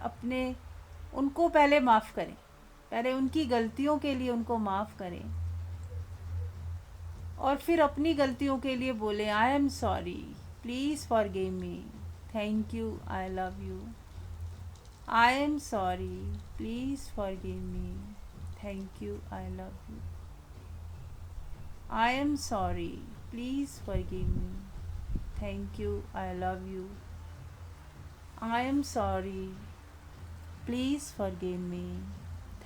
उनको पहले माफ़ करें, पहले उनकी गलतियों के लिए उनको माफ़ करें और फिर अपनी गलतियों के लिए बोलें, I am sorry, please forgive me, thank you, I love you. I am sorry, please forgive me, thank you, I love you. I am sorry, please forgive me, thank you, I love you. I am sorry, please forgive me,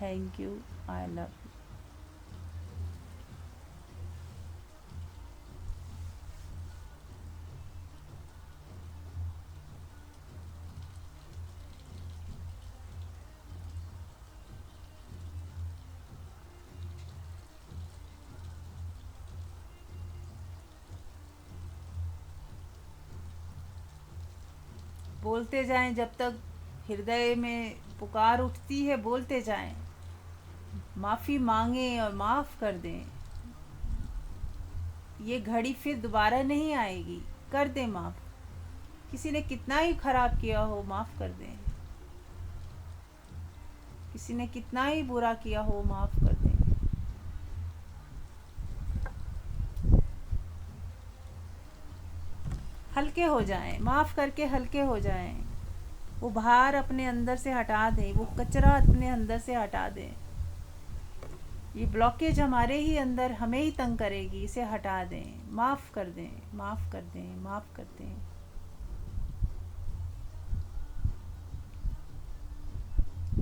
thank you, I love you. बोलते जाएं जब तक हृदय में पुकार उठती है, बोलते जाएं, माफ़ी मांगें और माफ़ कर दें। ये घड़ी फिर दोबारा नहीं आएगी, कर दें माफ़। किसी ने कितना ही खराब किया हो, माफ़ कर दें। किसी ने कितना ही बुरा किया हो, माफ़ कर दें। हल्के हो जाएं, माफ़ करके हल्के हो जाएं। वो भार अपने अंदर से हटा दें, वो कचरा अपने अंदर से हटा दें। ये ब्लॉकेज हमारे ही अंदर हमें ही तंग करेगी, इसे हटा दें, माफ़ कर दें, माफ़ कर दें, माफ़ कर दें।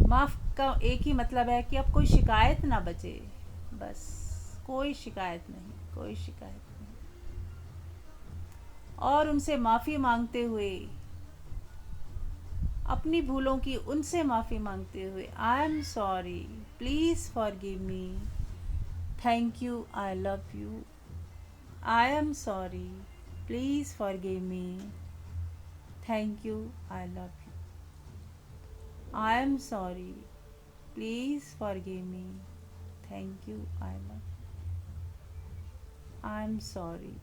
माफ़ का एक ही मतलब है कि अब कोई शिकायत ना बचे, बस कोई शिकायत नहीं, कोई शिकायत नहीं। और उनसे माफ़ी मांगते हुए, अपनी भूलों की उनसे माफ़ी मांगते हुए, I am sorry, please forgive me, thank you, I love you. I am sorry, please forgive me, thank you, I love you. I am sorry, please forgive me, thank you, I love you. I am sorry,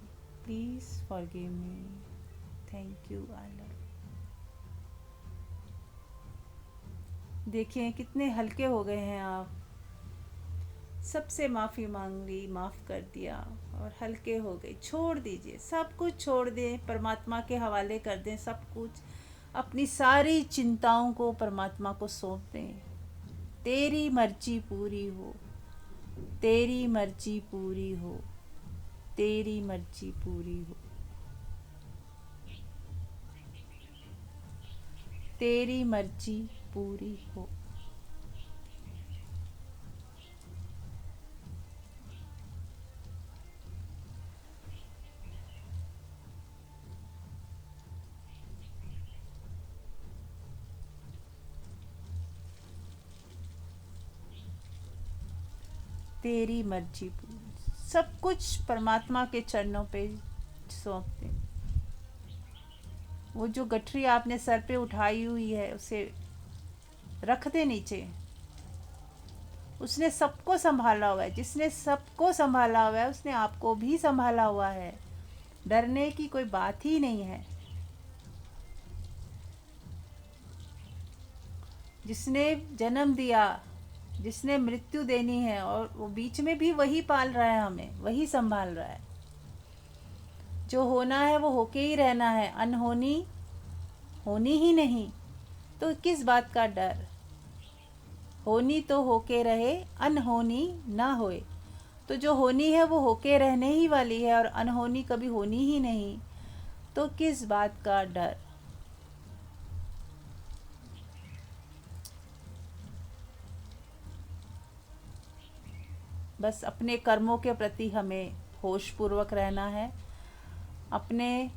please forgive me, thank you, I love you. देखिए कितने हल्के हो गए हैं आप। सबसे माफ़ी मांग ली, माफ़ कर दिया और हल्के हो गए। छोड़ दीजिए, सब कुछ छोड़ दें, परमात्मा के हवाले कर दें सब कुछ। अपनी सारी चिंताओं को परमात्मा को सौंप दें। तेरी मर्जी पूरी हो, तेरी मर्जी पूरी हो, तेरी मर्जी पूरी हो। तेरी मर्जी पूरी हो। तेरी मर्जी पूरी। सब कुछ परमात्मा के चरणों पे सौंप दे। वो जो गठरी आपने सर पे उठाई हुई है उसे रख दे नीचे। उसने सबको संभाला हुआ है। जिसने सबको संभाला हुआ है उसने आपको भी संभाला हुआ है। डरने की कोई बात ही नहीं है। जिसने जन्म दिया, जिसने मृत्यु देनी है, और वो बीच में भी वही पाल रहा है, हमें वही संभाल रहा है। जो होना है वो होके ही रहना है। अनहोनी होनी ही नहीं, तो किस बात का डर। होनी तो होके रहे, अनहोनी ना होए। तो जो होनी है वो होके रहने ही वाली है, और अनहोनी कभी होनी ही नहीं, तो किस बात का डर। बस अपने कर्मों के प्रति हमें होशपूर्वक रहना है। अपने